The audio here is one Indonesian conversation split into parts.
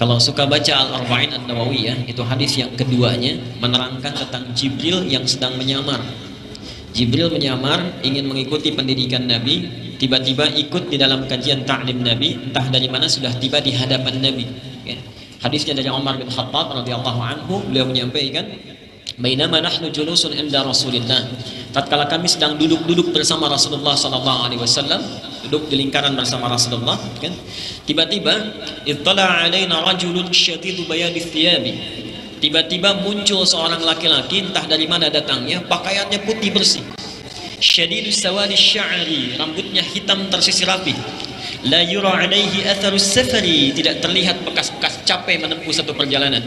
Kalau suka baca Al-Arba'in An-Nawawiyah, itu hadis yang keduanya menerangkan tentang Jibril yang sedang menyamar. Jibril menyamar, ingin mengikuti pendidikan Nabi, tiba-tiba ikut di dalam kajian ta'lim Nabi, entah dari mana sudah tiba di hadapan Nabi. Ya. Hadisnya dari Umar bin Khattab radhiyallahu anhu, beliau menyampaikan, "Bainama nahnu julusun inda Rasulillah." Tatkala kami sedang duduk-duduk bersama Rasulullah sallallahu alaihi wasallam, duduk di lingkaran bersama Rasulullah, kan? Tiba-tiba ittala alaina rajulun syadidu bayadi thiyabi. Tiba-tiba muncul seorang laki-laki, entah dari mana datangnya, pakaiannya putih bersih. Syadidu sawadi sya'ri, rambutnya hitam tersisir rapi. La yura alaihi atharus safari, tidak terlihat bekas-bekas capek menempuh satu perjalanan.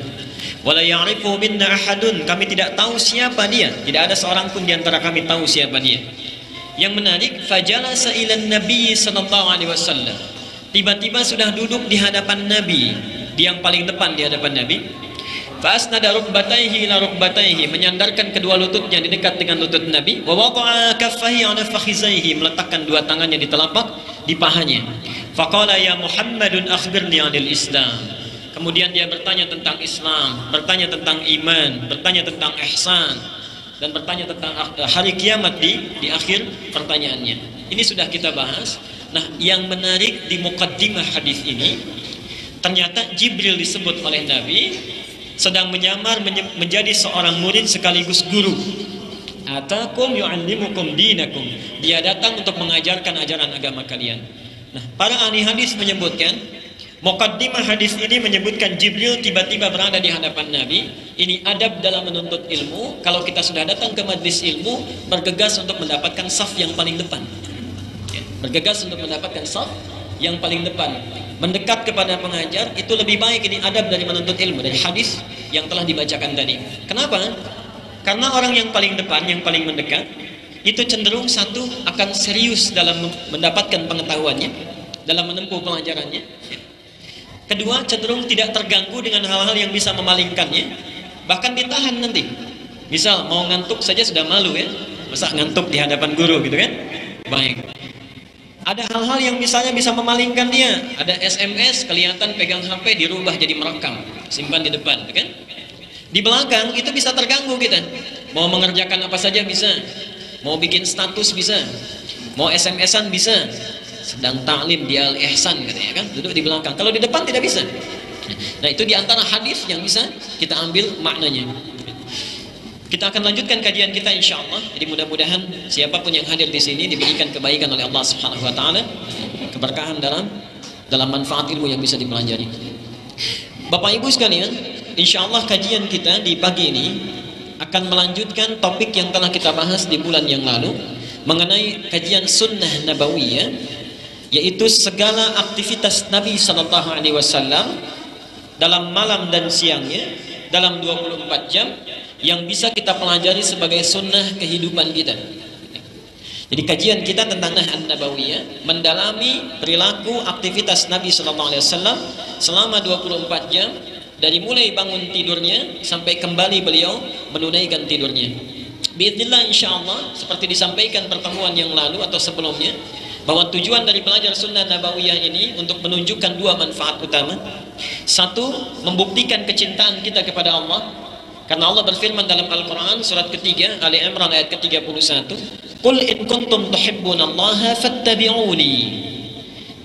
Wala ya'rifu minna ahadun, kami tidak tahu siapa dia, tidak ada seorang pun di antara kami tahu siapa dia. Yang menarik, fajalasa ilan nabi sallallahu alaihi wasallam. Tiba-tiba sudah duduk di hadapan Nabi, di yang paling depan di hadapan Nabi. Fasnada rukbatayhi ila rukbatayhi, menyandarkan kedua lututnya di dekat dengan lutut Nabi. Wa wada'a kaffayhi ala fakhizaihi, meletakkan dua tangannya di telapak di pahanya. Faqala ya Muhammadun akhbirni 'anil Islam. Kemudian dia bertanya tentang Islam, bertanya tentang iman, bertanya tentang ihsan, dan bertanya tentang hari kiamat di akhir pertanyaannya. Ini sudah kita bahas. Nah, yang menarik di muqaddimah hadis ini, ternyata Jibril disebut oleh Nabi sedang menyamar menjadi seorang murid sekaligus guru. Atakum yu'allimukum dinakum. Dia datang untuk mengajarkan ajaran agama kalian. Nah, para ahli hadis menyebutkan, muqaddimah hadis ini menyebutkan Jibril tiba-tiba berada di hadapan Nabi. Ini adab dalam menuntut ilmu. Kalau kita sudah datang ke majlis ilmu, bergegas untuk mendapatkan saf yang paling depan. Bergegas untuk mendapatkan saf yang paling depan. Mendekat kepada pengajar itu lebih baik. Ini adab dari menuntut ilmu, dari hadis yang telah dibacakan tadi. Kenapa? Karena orang yang paling depan, yang paling mendekat, itu cenderung satu akan serius dalam mendapatkan pengetahuannya, dalam menempuh pelajarannya. Kedua, cenderung tidak terganggu dengan hal-hal yang bisa memalingkannya, bahkan ditahan nanti. Misal mau ngantuk saja sudah malu ya, masa ngantuk di hadapan guru gitu kan? Baik. Ada hal-hal yang misalnya bisa memalingkan dia. Ada SMS, kelihatan pegang HP dirubah jadi merekam, simpan di depan, kan? Di belakang itu bisa terganggu kita. Mau mengerjakan apa saja bisa. Mau bikin status bisa. Mau SMS-an bisa. Sedang ta'lim di Al-Ihsan katanya kan, duduk di belakang. Kalau di depan tidak bisa. Nah, itu di antara hadis yang bisa kita ambil maknanya. Kita akan lanjutkan kajian kita insyaallah. Jadi mudah-mudahan siapapun yang hadir di sini diberikan kebaikan oleh Allah Subhanahu wa taala, keberkahan dalam manfaat ilmu yang bisa dipelajari. Bapak Ibu sekalian, insyaallah kajian kita di pagi ini akan melanjutkan topik yang telah kita bahas di bulan yang lalu mengenai kajian sunnah nabawiyah, yaitu segala aktivitas Nabi sallallahu alaihi wasallam dalam malam dan siangnya dalam 24 jam yang bisa kita pelajari sebagai sunnah kehidupan kita. Jadi kajian kita tentang An-Nabawiyah mendalami perilaku aktivitas Nabi sallallahu alaihi wasallam selama 24 jam, dari mulai bangun tidurnya sampai kembali beliau menunaikan tidurnya. Biidznillah insyaallah, seperti disampaikan pertemuan yang lalu atau sebelumnya, bahwa tujuan dari belajar sunnah nabawiyah ini untuk menunjukkan dua manfaat utama. Satu, membuktikan kecintaan kita kepada Allah. Karena Allah berfirman dalam Al-Quran surat ketiga Ali Imran ayat ke-31, "Qul in kuntum tuhibbunallaha fattabi'uni."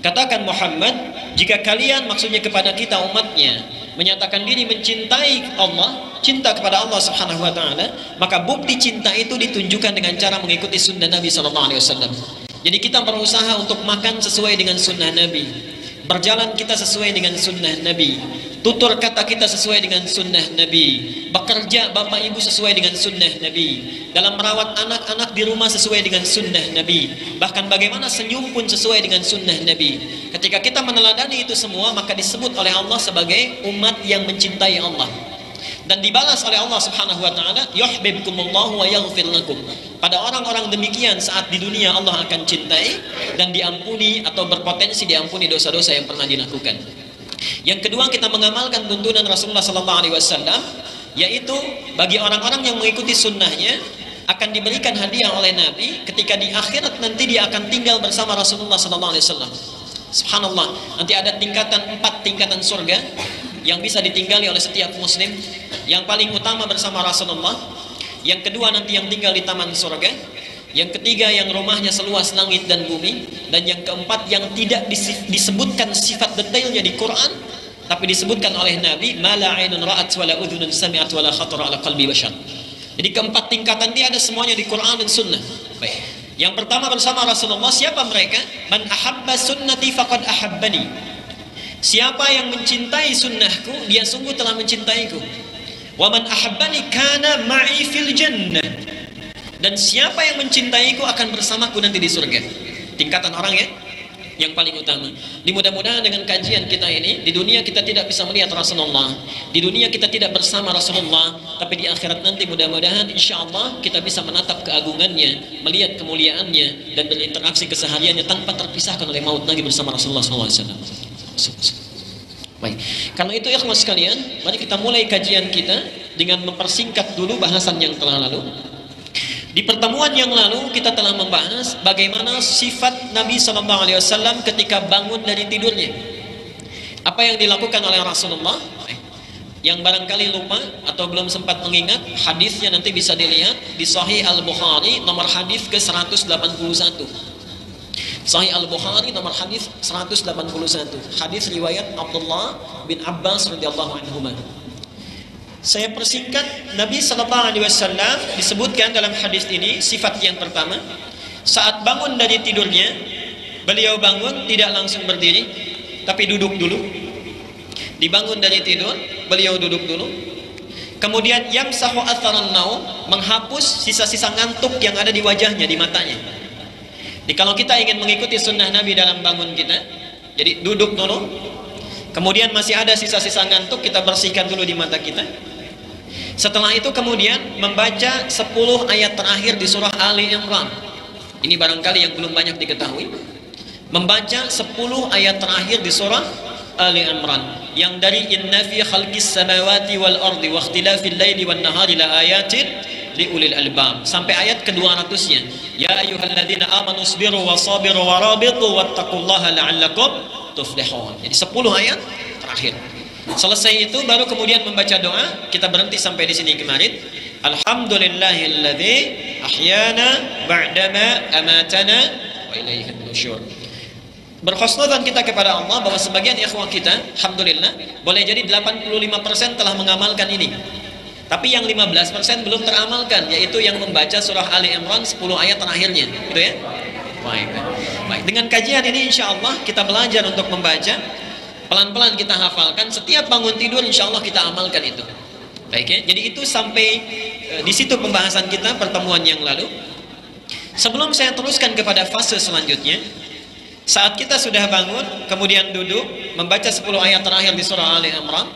Katakan Muhammad, jika kalian, maksudnya kepada kita umatnya, menyatakan diri mencintai Allah, cinta kepada Allah Subhanahu wa taala, maka bukti cinta itu ditunjukkan dengan cara mengikuti sunnah Nabi sallallahu alaihi wasallam. Jadi kita berusaha untuk makan sesuai dengan sunnah Nabi, berjalan kita sesuai dengan sunnah Nabi, tutur kata kita sesuai dengan sunnah Nabi, bekerja bapak ibu sesuai dengan sunnah Nabi, dalam merawat anak-anak di rumah sesuai dengan sunnah Nabi, bahkan bagaimana senyum pun sesuai dengan sunnah Nabi. Ketika kita meneladani itu semua, maka disebut oleh Allah sebagai umat yang mencintai Allah, dan dibalas oleh Allah Subhanahu wa taala, yuhibbukumullahu wa yaghfir lakum. Pada orang-orang demikian saat di dunia Allah akan cintai dan diampuni atau berpotensi diampuni dosa-dosa yang pernah dilakukan. Yang kedua, kita mengamalkan tuntunan Rasulullah sallallahu alaihi wasallam, yaitu bagi orang-orang yang mengikuti sunnahnya akan diberikan hadiah oleh Nabi. Ketika di akhirat nanti dia akan tinggal bersama Rasulullah sallallahu alaihi wasallam. Subhanallah, nanti ada 4 tingkatan surga. yang bisa ditinggali oleh setiap muslim. Yang paling utama bersama Rasulullah. Yang kedua nanti yang tinggal di taman surga. Yang ketiga yang rumahnya seluas langit dan bumi. Dan yang keempat yang tidak disebutkan sifat detailnya di Quran, tapi disebutkan oleh Nabi, ma la 'ainun ra'at wa la udhunun sami'at wa la khatara 'ala qalbi bashar. Jadi keempat tingkatan dia ada semuanya di Quran dan Sunnah. Baik. Yang pertama bersama Rasulullah, siapa mereka? Man ahabba sunnati faqad ahabbani. Siapa yang mencintai sunnahku, dia sungguh telah mencintaiku. Wa man ahabbani kana ma'i fil jannah. Dan siapa yang mencintaiku akan bersamaku nanti di surga. Tingkatan orang ya yang paling utama. Mudah-mudahan dengan kajian kita ini, di dunia kita tidak bisa melihat Rasulullah, di dunia kita tidak bersama Rasulullah, tapi di akhirat nanti mudah-mudahan insyaallah kita bisa menatap keagungannya, melihat kemuliaannya, dan berinteraksi kesehariannya tanpa terpisahkan oleh maut lagi bersama Rasulullah SAW. Baik, karena itu ikhwan sekalian, mari kita mulai kajian kita dengan mempersingkat dulu bahasan yang telah lalu. Di pertemuan yang lalu kita telah membahas bagaimana sifat Nabi SAW ketika bangun dari tidurnya. Apa yang dilakukan oleh Rasulullah? Yang barangkali lupa atau belum sempat mengingat, hadisnya nanti bisa dilihat di Sahih Al-Bukhari nomor hadis ke-181. Sahih Al-Bukhari nomor hadis 181. Hadis riwayat Abdullah bin Abbas radhiyallahu anhuma. Saya persingkat, Nabi sallallahu alaihi wasallam disebutkan dalam hadis ini sifat yang pertama, saat bangun dari tidurnya, beliau bangun tidak langsung berdiri, tapi duduk dulu. Dibangun dari tidur, beliau duduk dulu. Kemudian yamsahu atharan naum, menghapus sisa-sisa ngantuk yang ada di wajahnya, di matanya. Jadi kalau kita ingin mengikuti sunnah Nabi dalam bangun kita, jadi duduk dulu, kemudian masih ada sisa-sisa ngantuk, kita bersihkan dulu di mata kita. Setelah itu kemudian membaca 10 ayat terakhir di surah Ali Imran. Ini barangkali yang belum banyak diketahui. Membaca 10 ayat terakhir di surah Ali Imran, yang dari inna fi khalqis samawati wal ardi wa ikhtilafil laili wan nahari la ayatin li ulil albab sampai ayat ke-200-nya. Ya ayyuhalladzina amanu sabiru wa sabiru wa rabitu wattaqullaha la'allakum tuflihun. Jadi 10 ayat terakhir. Selesai itu baru kemudian membaca doa. Kita berhenti sampai di sini kemarin. Alhamdulillahilladzi ahyana ba'dama amatana wa ilaihin nusyur. Berkhusnudzan kita kepada Allah bahwa sebagian ikhwah kita, alhamdulillah, boleh jadi 85% telah mengamalkan ini. Tapi yang 15% belum teramalkan, yaitu yang membaca surah Ali Imran 10 ayat terakhirnya, gitu ya. Baik. Baik. Dengan kajian ini insya Allah kita belajar untuk membaca, pelan-pelan kita hafalkan, setiap bangun tidur insya Allah kita amalkan itu. Baik ya. Jadi itu sampai di situ pembahasan kita pertemuan yang lalu. Sebelum saya teruskan kepada fase selanjutnya, saat kita sudah bangun, kemudian duduk, membaca 10 ayat terakhir di surah Ali Imran,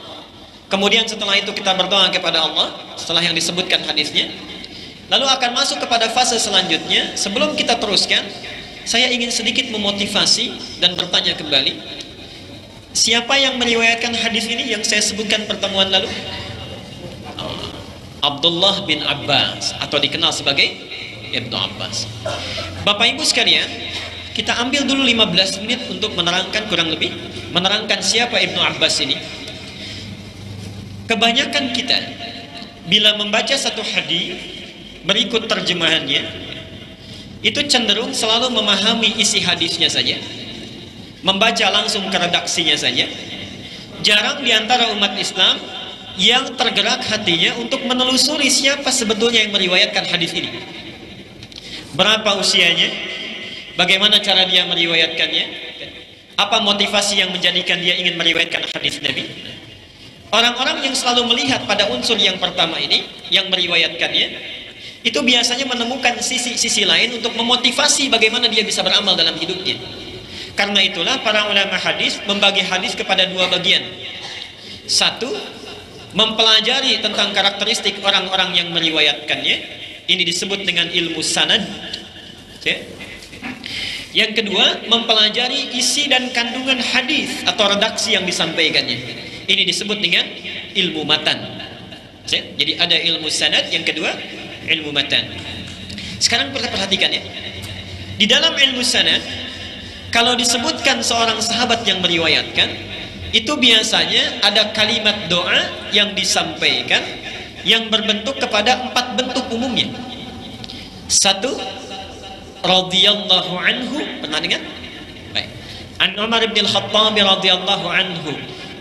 kemudian setelah itu kita berdoa kepada Allah, setelah yang disebutkan hadisnya, lalu akan masuk kepada fase selanjutnya. Sebelum kita teruskan, saya ingin sedikit memotivasi dan bertanya kembali, siapa yang meriwayatkan hadis ini yang saya sebutkan pertemuan lalu? Abdullah bin Abbas, atau dikenal sebagai Ibnu Abbas. Bapak Ibu sekalian, kita ambil dulu 15 menit untuk menerangkan, kurang lebih menerangkan siapa Ibnu Abbas ini. Kebanyakan kita bila membaca satu hadis berikut terjemahannya, itu cenderung selalu memahami isi hadisnya saja, membaca langsung ke redaksinya saja. Jarang diantara umat Islam yang tergerak hatinya untuk menelusuri siapa sebetulnya yang meriwayatkan hadis ini. Berapa usianya? Bagaimana cara dia meriwayatkannya? Apa motivasi yang menjadikan dia ingin meriwayatkan hadis Nabi? Orang-orang yang selalu melihat pada unsur yang pertama ini, yang meriwayatkannya, itu biasanya menemukan sisi-sisi lain untuk memotivasi bagaimana dia bisa beramal dalam hidupnya. Karena itulah para ulama hadis membagi hadis kepada dua bagian. Satu, mempelajari tentang karakteristik orang-orang yang meriwayatkannya. Ini disebut dengan ilmu sanad. Yang kedua, mempelajari isi dan kandungan hadis atau redaksi yang disampaikannya. Ini disebut dengan ilmu matan. Jadi ada ilmu sanad, yang kedua ilmu matan. Sekarang perhatikan ya. Di dalam ilmu sanad, kalau disebutkan seorang sahabat yang meriwayatkan, itu biasanya ada kalimat doa yang disampaikan yang berbentuk kepada 4 bentuk umumnya. 1, radhiyallahu anhu, pernah dengar? Baik. An Umar bin Al-Khattab radhiyallahu anhu.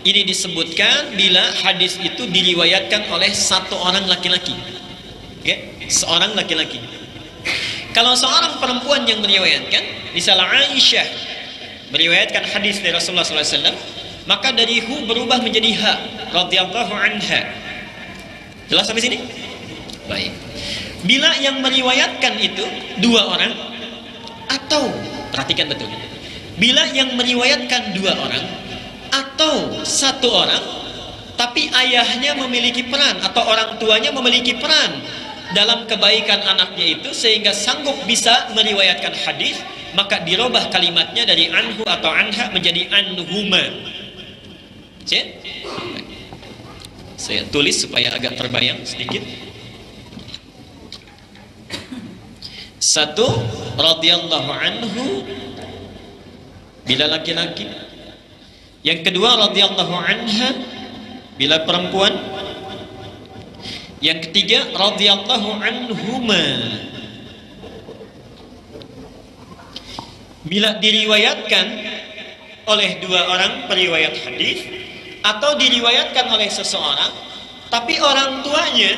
Ini disebutkan bila hadis itu diriwayatkan oleh satu orang laki-laki. Okay? Seorang laki-laki. Kalau seorang perempuan yang meriwayatkan, misalnya Aisyah meriwayatkan hadis dari Rasulullah SAW, maka dari hu berubah menjadi ha, radhiyallahu anha. Jelas sampai sini? Baik. Bila yang meriwayatkan itu 2 orang, atau perhatikan betul, bila yang meriwayatkan 2 orang atau 1 orang, tapi ayahnya memiliki peran atau orang tuanya memiliki peran dalam kebaikan anaknya itu sehingga sanggup bisa meriwayatkan hadis, maka dirubah kalimatnya dari anhu atau anha menjadi anhuma. Saya tulis supaya agak terbayang sedikit. 1, radhiyallahu anhu bila laki-laki. Yang kedua, radhiyallahu anha bila perempuan. Yang ketiga, radhiyallahu anhuma bila diriwayatkan oleh 2 orang periwayat hadis atau diriwayatkan oleh seseorang tapi orang tuanya,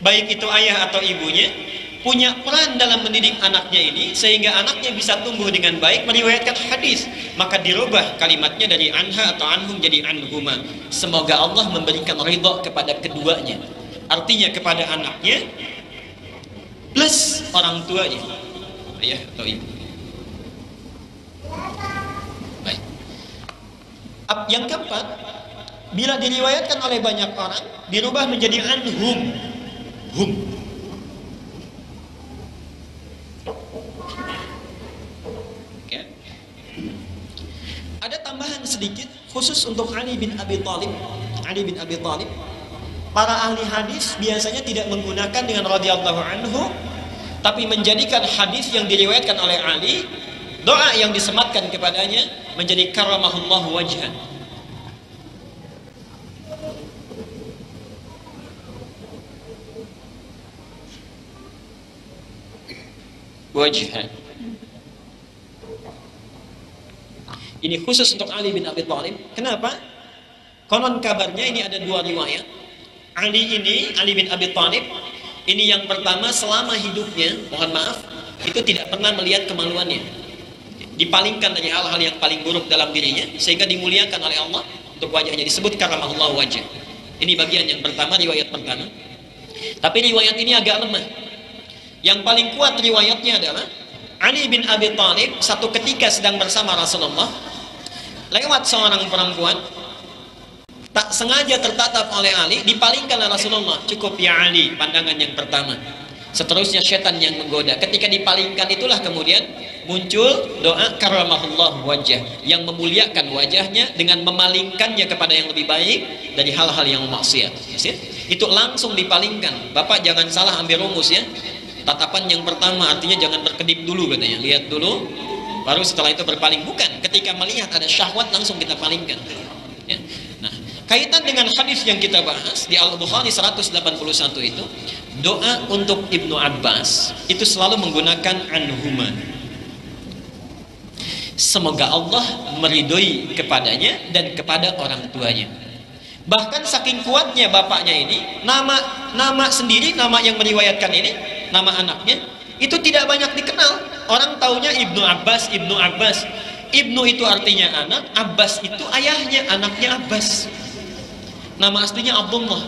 baik itu ayah atau ibunya, punya peran dalam mendidik anaknya ini sehingga anaknya bisa tumbuh dengan baik meriwayatkan hadis, maka dirubah kalimatnya dari anha atau anhum jadi anhuma. Semoga Allah memberikan ridha kepada keduanya, artinya kepada anaknya plus orang tuanya, ayah atau ibu. Baik. Yang keempat, bila diriwayatkan oleh banyak orang dirubah menjadi anhum, hum. Ada tambahan sedikit khusus untuk Ali bin Abi Thalib. Ali bin Abi Thalib, para ahli hadis biasanya tidak menggunakan dengan radhiyallahu anhu, tapi menjadikan hadis yang diriwayatkan oleh Ali, doa yang disematkan kepadanya menjadi karamahullahu wajhan. Wajhan. Ini khusus untuk Ali bin Abi Thalib. Kenapa? Konon kabarnya ini ada 2 riwayat. Ali bin Abi Thalib, ini yang pertama selama hidupnya, mohon maaf, itu tidak pernah melihat kemaluannya. Dipalingkan dari hal-hal yang paling buruk dalam dirinya, sehingga dimuliakan oleh Allah untuk wajahnya. Disebut karamahullah wajah. Ini bagian yang pertama, riwayat pertama. Tapi riwayat ini agak lemah. Yang paling kuat riwayatnya adalah Ali bin Abi Thalib satu ketika sedang bersama Rasulullah, lewat seorang perempuan, tak sengaja tertatap oleh Ali, dipalingkan oleh Rasulullah. Cukup ya Ali, pandangan yang pertama. Seterusnya setan yang menggoda. Ketika dipalingkan itulah kemudian muncul doa karamahullah wajah, yang memuliakan wajahnya dengan memalingkannya kepada yang lebih baik dari hal-hal yang maksiat. Itu langsung dipalingkan. Bapak jangan salah ambil rumus ya. Tatapan yang pertama artinya jangan berkedip dulu katanya, lihat dulu, baru setelah itu berpaling. Bukan, ketika melihat ada syahwat langsung kita palingkan ya. Nah, kaitan dengan hadis yang kita bahas di Al-Bukhari 181 itu, doa untuk Ibnu Abbas itu selalu menggunakan anhuma. Semoga Allah meridhoi kepadanya dan kepada orang tuanya. Bahkan saking kuatnya bapaknya ini, nama sendiri, nama yang meriwayatkan ini, nama anaknya itu tidak banyak dikenal. Orang taunya Ibnu Abbas, Ibnu Abbas. Ibnu itu artinya anak, Abbas itu ayahnya, anaknya Abbas. Nama aslinya Abdullah.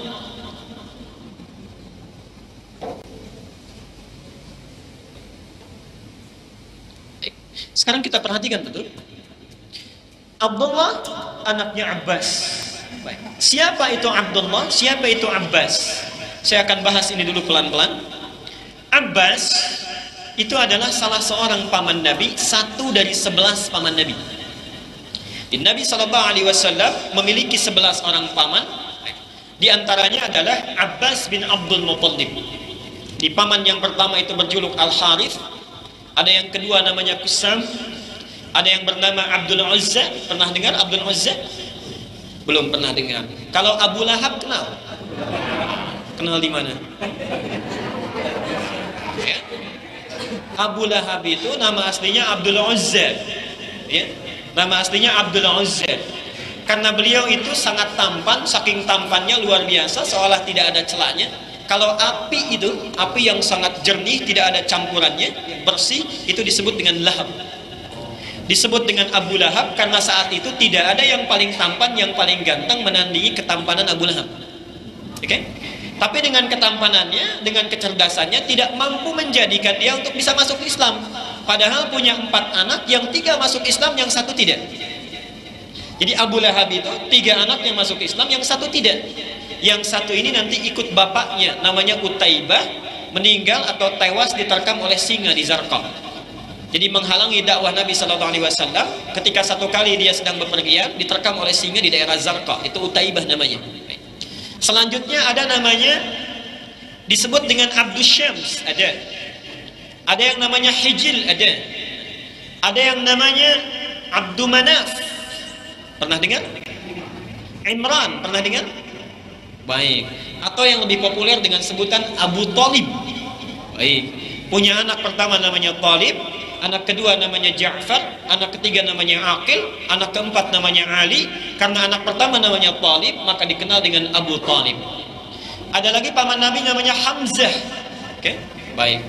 Sekarang kita perhatikan betul. Abdullah anaknya Abbas. Baik. Siapa itu Abdullah? Siapa itu Abbas? Saya akan bahas ini dulu pelan-pelan. Abbas itu adalah salah seorang paman Nabi, satu dari 11 paman Nabi. Nabi SAW memiliki 11 orang paman. Di antaranya adalah Abbas bin Abdul Muttalib. Di paman yang pertama itu berjuluk Al-Harith. Ada yang kedua namanya Kusam. Ada yang bernama Abdul Uzza, pernah dengar Abdul Uzza? Belum pernah dengar. Kalau Abu Lahab kenal? Kenal di mana? Ya. Abu Lahab itu nama aslinya Abdul Uzza. Ya. Nama aslinya Abdul Uzza. Karena beliau itu sangat tampan, saking tampannya luar biasa, seolah tidak ada celahnya. Kalau api itu, api yang sangat jernih, tidak ada campurannya, bersih, itu disebut dengan lahab. Disebut dengan Abu Lahab karena saat itu tidak ada yang paling tampan, yang paling ganteng menandingi ketampanan Abu Lahab. Oke? Tapi dengan ketampanannya, dengan kecerdasannya, tidak mampu menjadikan dia untuk bisa masuk Islam. Padahal punya 4 anak, yang 3 masuk Islam, yang 1 tidak. Jadi Abu Lahab itu 3 anak yang masuk Islam, yang 1 tidak. Yang 1 ini nanti ikut bapaknya, namanya Utaibah, meninggal atau tewas diterkam oleh singa di Zarqa. Jadi menghalangi dakwah Nabi Shallallahu Alaihi Wasallam. Ketika 1 kali dia sedang bepergian, diterkam oleh singa di daerah Zarqa. Itu Utaibah namanya. Selanjutnya ada namanya disebut dengan Abdus Syams, ada yang namanya Hijil, ada yang namanya Abdu Manaf. Pernah dengar? Imran, pernah dengar? Baik. Atau yang lebih populer dengan sebutan Abu Thalib. Baik. Punya anak pertama namanya Thalib, anak kedua namanya Ja'far, anak ketiga namanya Aqil, anak keempat namanya Ali. Karena anak pertama namanya Thalib, maka dikenal dengan Abu Thalib. Ada lagi paman Nabi namanya Hamzah. Oke, baik.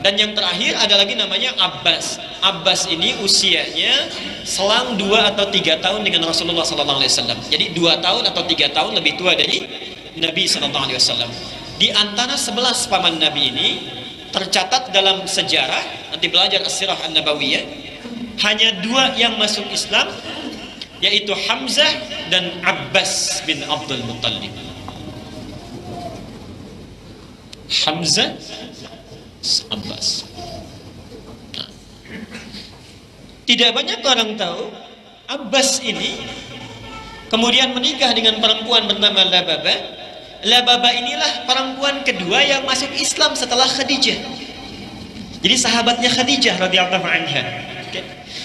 Dan yang terakhir ada lagi namanya Abbas. Abbas ini usianya selang 2 atau 3 tahun dengan Rasulullah SAW. Jadi 2 tahun atau 3 tahun lebih tua dari Nabi SAW. Di antara 11 paman Nabi ini tercatat dalam sejarah, nanti belajar As-Sirah An-Nabawiyah, hanya 2 yang masuk Islam, yaitu Hamzah dan Abbas bin Abdul Muttalib. Hamzah, Abbas. Nah, tidak banyak orang tahu Abbas ini kemudian menikah dengan perempuan bernama Lababa. Lababa inilah perempuan kedua yang masuk Islam setelah Khadijah. Jadi sahabatnya Khadijah radhiyallahu anha.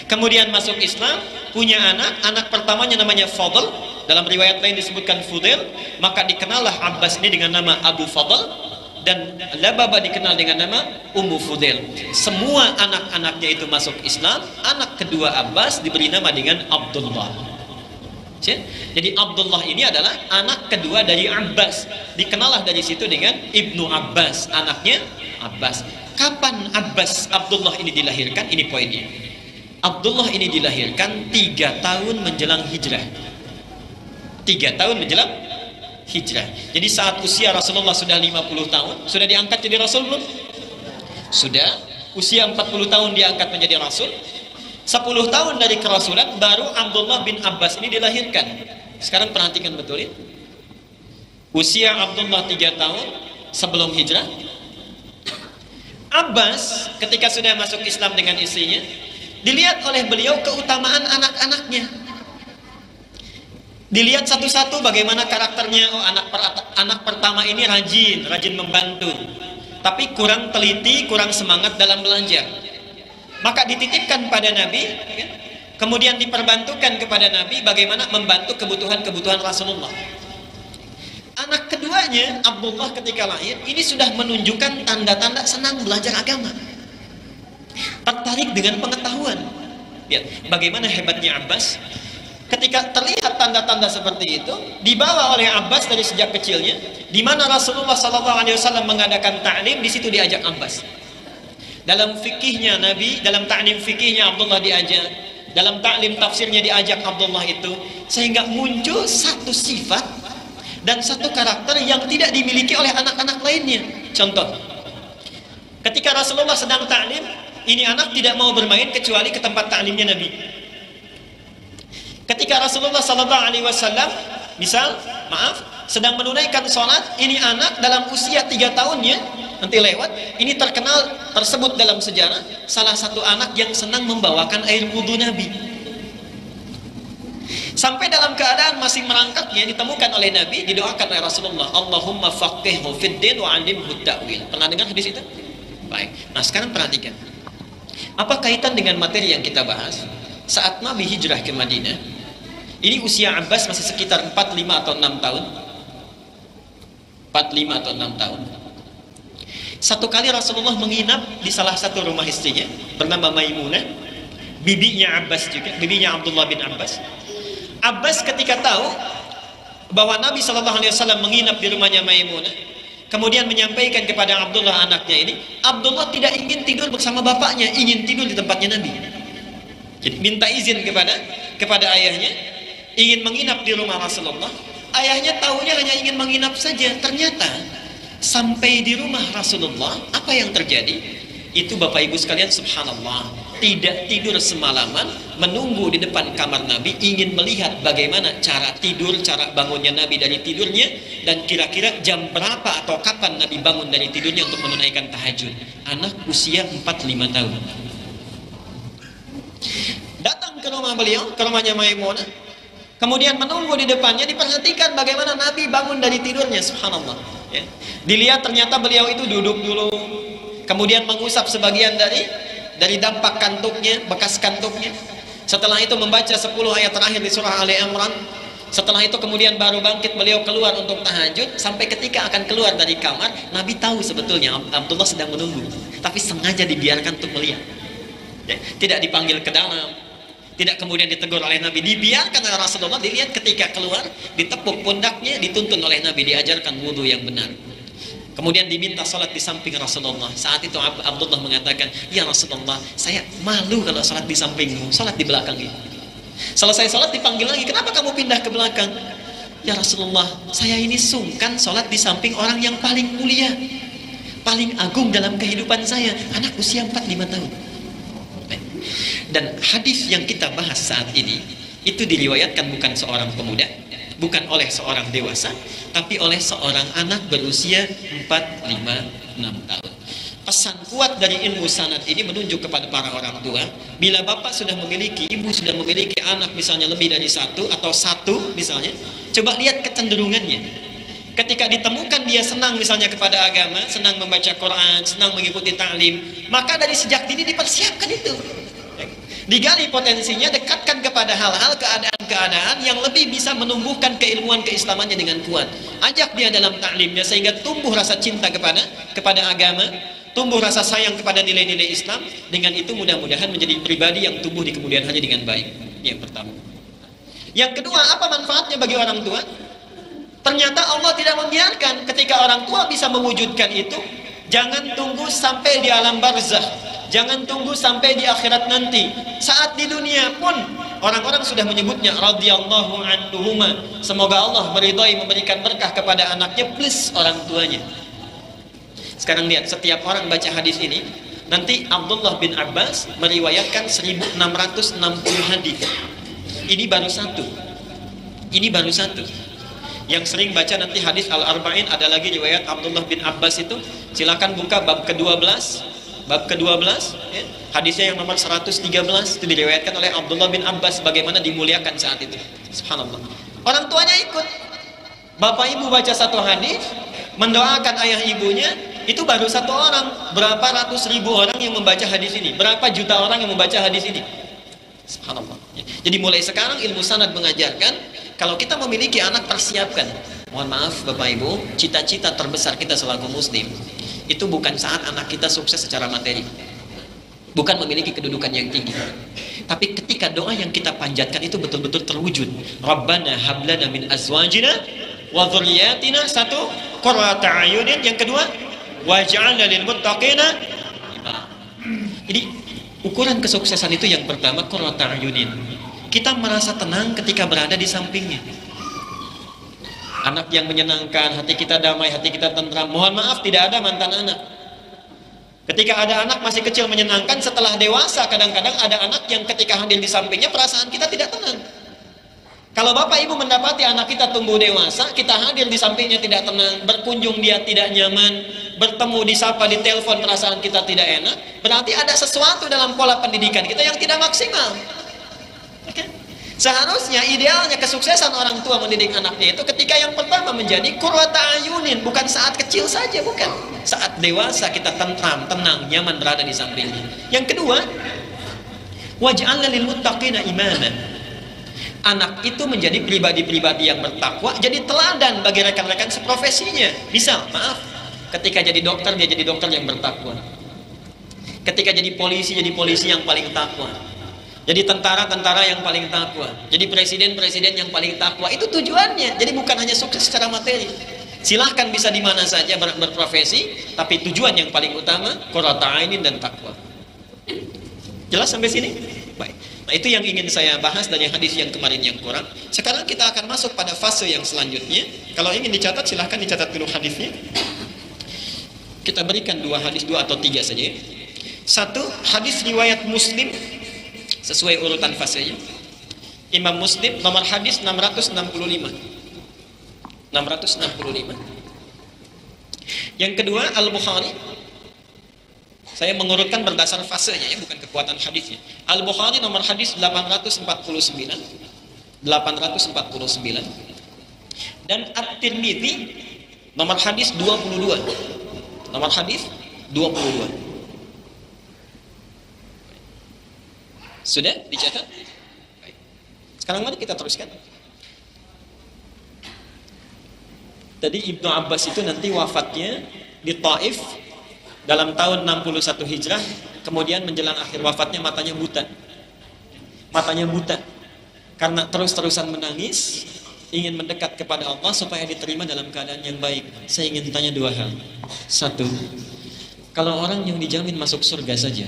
Kemudian masuk Islam, punya anak pertamanya namanya Fadl, dalam riwayat lain disebutkan Fudail, maka dikenallah Abbas ini dengan nama Abu Fadl, dan Lababa dikenal dengan nama Ummu Fudail. Semua anak-anaknya itu masuk Islam. Anak kedua Abbas diberi nama dengan Abdullah. Jadi Abdullah ini adalah anak kedua dari Abbas. Dikenallah dari situ dengan Ibnu Abbas, anaknya Abbas. Kapan Abdullah ini dilahirkan? Ini poinnya. Abdullah ini dilahirkan 3 tahun menjelang hijrah. 3 tahun menjelang hijrah. Jadi saat usia Rasulullah sudah 50 tahun, sudah diangkat jadi Rasul belum? Sudah. Usia 40 tahun diangkat menjadi Rasul. 10 tahun dari kerasulan baru Abdullah bin Abbas ini dilahirkan. Sekarang perhatikan betul ya. Usia Abdullah 3 tahun sebelum hijrah. Abbas ketika sudah masuk Islam dengan istrinya, dilihat oleh beliau keutamaan anak-anaknya. Dilihat satu-satu bagaimana karakternya. Oh, anak pertama ini rajin membantu, tapi kurang teliti, kurang semangat dalam belajar. Maka dititipkan pada Nabi, kemudian diperbantukan kepada Nabi bagaimana membantu kebutuhan Rasulullah. Anak keduanya, Abdullah, ketika lahir, ini sudah menunjukkan tanda-tanda senang belajar agama, tertarik dengan pengetahuan. Lihat bagaimana hebatnya Abbas. Ketika terlihat tanda-tanda seperti itu, dibawa oleh Abbas dari sejak kecilnya, di mana Rasulullah SAW mengadakan ta'lim, di situ diajak Abbas. Dalam fikihnya Nabi, dalam ta'lim fikihnya Abdullah diajak, dalam ta'lim tafsirnya diajak Abdullah itu, sehingga muncul satu sifat dan satu karakter yang tidak dimiliki oleh anak-anak lainnya. Contoh, ketika Rasulullah sedang ta'lim, ini anak tidak mau bermain kecuali ke tempat ta'limnya Nabi. Ketika Rasulullah SAW sedang menunaikan sholat, ini anak dalam usia 3 tahunnya, nanti lewat, ini tersebut dalam sejarah salah satu anak yang senang membawakan air wudhu Nabi. Sampai dalam keadaan masih merangkaknya ditemukan oleh Nabi, didoakan oleh Rasulullah, Allahumma faqihhu fiddin wa 'allimhu ta'wil. Pernah dengar hadis itu? Baik. Nah, sekarang perhatikan. Apa kaitan dengan materi yang kita bahas? saat Nabi hijrah ke Madinah, ini usia Abbas masih sekitar 45 atau 6 tahun. 45 atau 6 tahun. Satu kali Rasulullah menginap di salah satu rumah istrinya bernama Maimunah, bibinya Abbas juga, bibinya Abdullah bin Abbas. Abbas ketika tahu bahwa Nabi SAW menginap di rumahnya Maimunah, kemudian menyampaikan kepada Abdullah anaknya ini, Abdullah tidak ingin tidur bersama bapaknya, ingin tidur di tempatnya Nabi. Jadi minta izin kepada ayahnya, ingin menginap di rumah Rasulullah. Ayahnya tahunya hanya ingin menginap saja. Ternyata sampai di rumah Rasulullah, apa yang terjadi? Itu Bapak Ibu sekalian, subhanallah, tidak tidur semalaman, menunggu di depan kamar Nabi, ingin melihat bagaimana cara tidur, cara bangunnya Nabi dari tidurnya, dan kira-kira jam berapa atau kapan Nabi bangun dari tidurnya untuk menunaikan tahajud. Anak usia 4-5 tahun. Datang ke rumah beliau, ke rumahnya Maimunah, kemudian menunggu di depannya, diperhatikan bagaimana Nabi bangun dari tidurnya, subhanallah. Ya. Dilihat ternyata beliau itu duduk dulu, kemudian mengusap sebagian dari dampak kantuknya, bekas kantuknya. Setelah itu membaca 10 ayat terakhir di surah Ali Imran. Setelah itu kemudian baru bangkit beliau keluar untuk tahajud. Sampai ketika akan keluar dari kamar, Nabi tahu sebetulnya Abdullah sedang menunggu, tapi sengaja dibiarkan untuk melihat. Ya. Tidak dipanggil ke dalam, tidak kemudian ditegur oleh Nabi, dibiarkan oleh Rasulullah. Dilihat ketika keluar, ditepuk pundaknya, dituntun oleh Nabi, diajarkan wudhu yang benar. Kemudian diminta sholat di samping Rasulullah. Saat itu Abdullah mengatakan, ya Rasulullah, saya malu kalau sholat di sampingmu, sholat di belakang ini. Selesai sholat dipanggil lagi, kenapa kamu pindah ke belakang? Ya Rasulullah, saya ini sungkan sholat di samping orang yang paling mulia, paling agung dalam kehidupan saya, anak usia 4-5 tahun. Dan hadis yang kita bahas saat ini itu diriwayatkan bukan seorang pemuda, bukan oleh seorang dewasa, tapi oleh seorang anak berusia 4-5-6 tahun. Pesan kuat dari ilmu sanad ini menunjuk kepada para orang tua, bila bapak sudah memiliki, ibu sudah memiliki anak misalnya lebih dari satu atau satu misalnya, coba lihat kecenderungannya. Ketika ditemukan dia senang misalnya kepada agama, senang membaca Quran, senang mengikuti ta'lim, maka dari sejak dini dipersiapkan itu. Digali potensinya, dekatkan kepada hal-hal, keadaan-keadaan yang lebih bisa menumbuhkan keilmuan keislamannya dengan kuat. Ajak dia dalam taklimnya sehingga tumbuh rasa cinta kepada agama, tumbuh rasa sayang kepada nilai-nilai Islam. Dengan itu mudah-mudahan menjadi pribadi yang tumbuh di kemudian hari dengan baik. Yang pertama. Yang kedua, apa manfaatnya bagi orang tua? Ternyata Allah tidak membiarkan ketika orang tua bisa mewujudkan itu. Jangan tunggu sampai di alam barzakh. Jangan tunggu sampai di akhirat nanti. Saat di dunia pun orang-orang sudah menyebutnya radhiyallahu anhuma. Semoga Allah meridhai, memberikan berkah kepada anaknya plus orang tuanya. Sekarang lihat, setiap orang baca hadis ini, nanti Abdullah bin Abbas meriwayatkan 1660 hadis. Ini baru satu. Ini baru satu. Yang sering baca nanti hadis Al-Arba'in, ada lagi riwayat Abdullah bin Abbas itu. Silakan buka bab ke-12. Bab ke-12, ya, hadisnya yang nomor 113, itu diriwayatkan oleh Abdullah bin Abbas bagaimana dimuliakan saat itu. Subhanallah. Orang tuanya ikut. Bapak ibu baca satu hadis, mendoakan ayah ibunya, itu baru satu orang. Berapa ratus ribu orang yang membaca hadis ini? Berapa juta orang yang membaca hadis ini? Subhanallah. Jadi mulai sekarang ilmu sanad mengajarkan, kalau kita memiliki anak, persiapkan. Mohon maaf Bapak Ibu, cita-cita terbesar kita selaku muslim itu bukan saat anak kita sukses secara materi, bukan memiliki kedudukan yang tinggi, tapi ketika doa yang kita panjatkan itu betul-betul terwujud. Rabbana hablana min azwajina wa dzurriyyatina, satu, qurrata a'yunin, yang kedua, waj'alna lil muttaqina imama. Jadi ukuran kesuksesan itu yang pertama qurrata a'yunin. Kita merasa tenang ketika berada di sampingnya. Anak yang menyenangkan, hati kita damai, hati kita tentram. Mohon maaf, tidak ada mantan anak. Ketika ada anak masih kecil menyenangkan, setelah dewasa kadang-kadang ada anak yang ketika hadir di sampingnya perasaan kita tidak tenang. Kalau bapak ibu mendapati anak kita tumbuh dewasa, kita hadir di sampingnya tidak tenang, berkunjung dia tidak nyaman, bertemu disapa di telepon perasaan kita tidak enak, berarti ada sesuatu dalam pola pendidikan kita yang tidak maksimal. Seharusnya idealnya kesuksesan orang tua mendidik anaknya itu ketika yang pertama menjadi qurrata ayunin, bukan saat kecil saja, bukan. Saat dewasa kita tentram, tenang, nyaman berada di sampingnya. Yang kedua, Waj'alna lil muttaqina imama. Anak itu menjadi pribadi-pribadi yang bertakwa, jadi teladan bagi rekan-rekan seprofesinya. Misal, maaf, ketika jadi dokter, dia jadi dokter yang bertakwa. Ketika jadi polisi yang paling takwa. Jadi tentara yang paling takwa. Jadi presiden yang paling takwa. Itu tujuannya. Jadi bukan hanya sukses secara materi. Silahkan bisa di mana saja berprofesi, tapi tujuan yang paling utama qurrata ainin dan takwa. Jelas sampai sini? Baik. Nah, itu yang ingin saya bahas dari hadis yang kemarin yang kurang. Sekarang kita akan masuk pada fase yang selanjutnya. Kalau ingin dicatat, silahkan dicatat dulu hadisnya. Kita berikan 2 hadis, 2 atau 3 saja. 1, hadis riwayat Muslim sesuai urutan fasenya. Imam Muslim nomor hadis 665. 665. Yang kedua Al-Bukhari. Saya mengurutkan berdasar fasenya ya, bukan kekuatan hadisnya. Al-Bukhari nomor hadis 849. 849. Dan At-Tirmidzi nomor hadis 22. Nomor hadis 22. Sudah dicatat? Baik. Sekarang mari kita teruskan. Tadi Ibnu Abbas itu nanti wafatnya di Taif dalam tahun 61 Hijrah, kemudian menjelang akhir wafatnya matanya buta. Matanya buta karena terus-terusan menangis, ingin mendekat kepada Allah supaya diterima dalam keadaan yang baik. Saya ingin tanya 2 hal. 1, kalau orang yang dijamin masuk surga saja,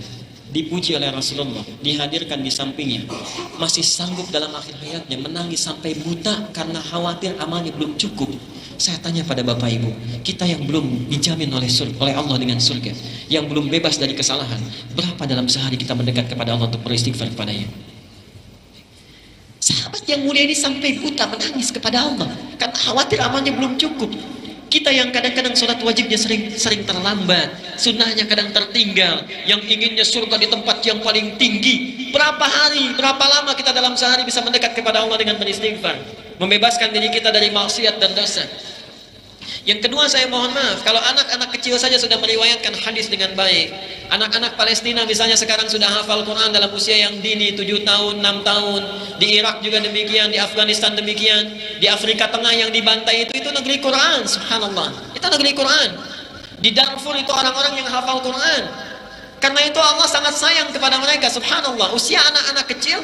dipuji oleh Rasulullah, dihadirkan di sampingnya, masih sanggup dalam akhir hayatnya menangis sampai buta karena khawatir amalnya belum cukup. Saya tanya pada Bapak Ibu, kita yang belum dijamin oleh Allah dengan surga, yang belum bebas dari kesalahan, berapa dalam sehari kita mendekat kepada Allah untuk beristighfar kepadanya? Sahabat yang mulia ini sampai buta menangis kepada Allah karena khawatir amalnya belum cukup. Kita yang kadang-kadang sholat wajibnya sering terlambat, sunnahnya kadang tertinggal, yang inginnya surga di tempat yang paling tinggi. Berapa hari, berapa lama kita dalam sehari bisa mendekat kepada Allah dengan beristighfar, membebaskan diri kita dari maksiat dan dosa. Yang kedua, saya mohon maaf, kalau anak-anak kecil saja sudah meriwayatkan hadis dengan baik. Anak-anak Palestina misalnya sekarang sudah hafal Quran dalam usia yang dini, 7 tahun, 6 tahun. Di Irak juga demikian, di Afghanistan demikian, di Afrika Tengah yang dibantai itu negeri Quran, subhanallah. Itu negeri Quran. Di Darfur itu orang-orang yang hafal Quran. Karena itu Allah sangat sayang kepada mereka, subhanallah. Usia anak-anak kecil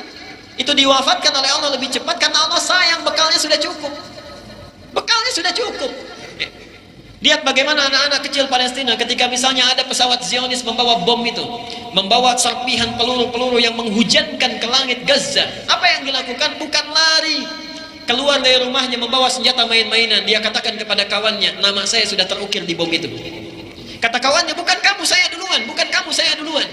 itu diwafatkan oleh Allah lebih cepat karena Allah sayang, bekalnya sudah cukup. Bekalnya sudah cukup. Lihat bagaimana anak-anak kecil Palestina ketika misalnya ada pesawat Zionis membawa bom itu, membawa serpihan peluru-peluru yang menghujankan ke langit Gaza. Apa yang dilakukan? Bukan lari, keluar dari rumahnya membawa senjata main-mainan. Dia katakan kepada kawannya, nama saya sudah terukir di bom itu. Kata kawannya, bukan kamu, saya duluan. Bukan kamu, saya duluan.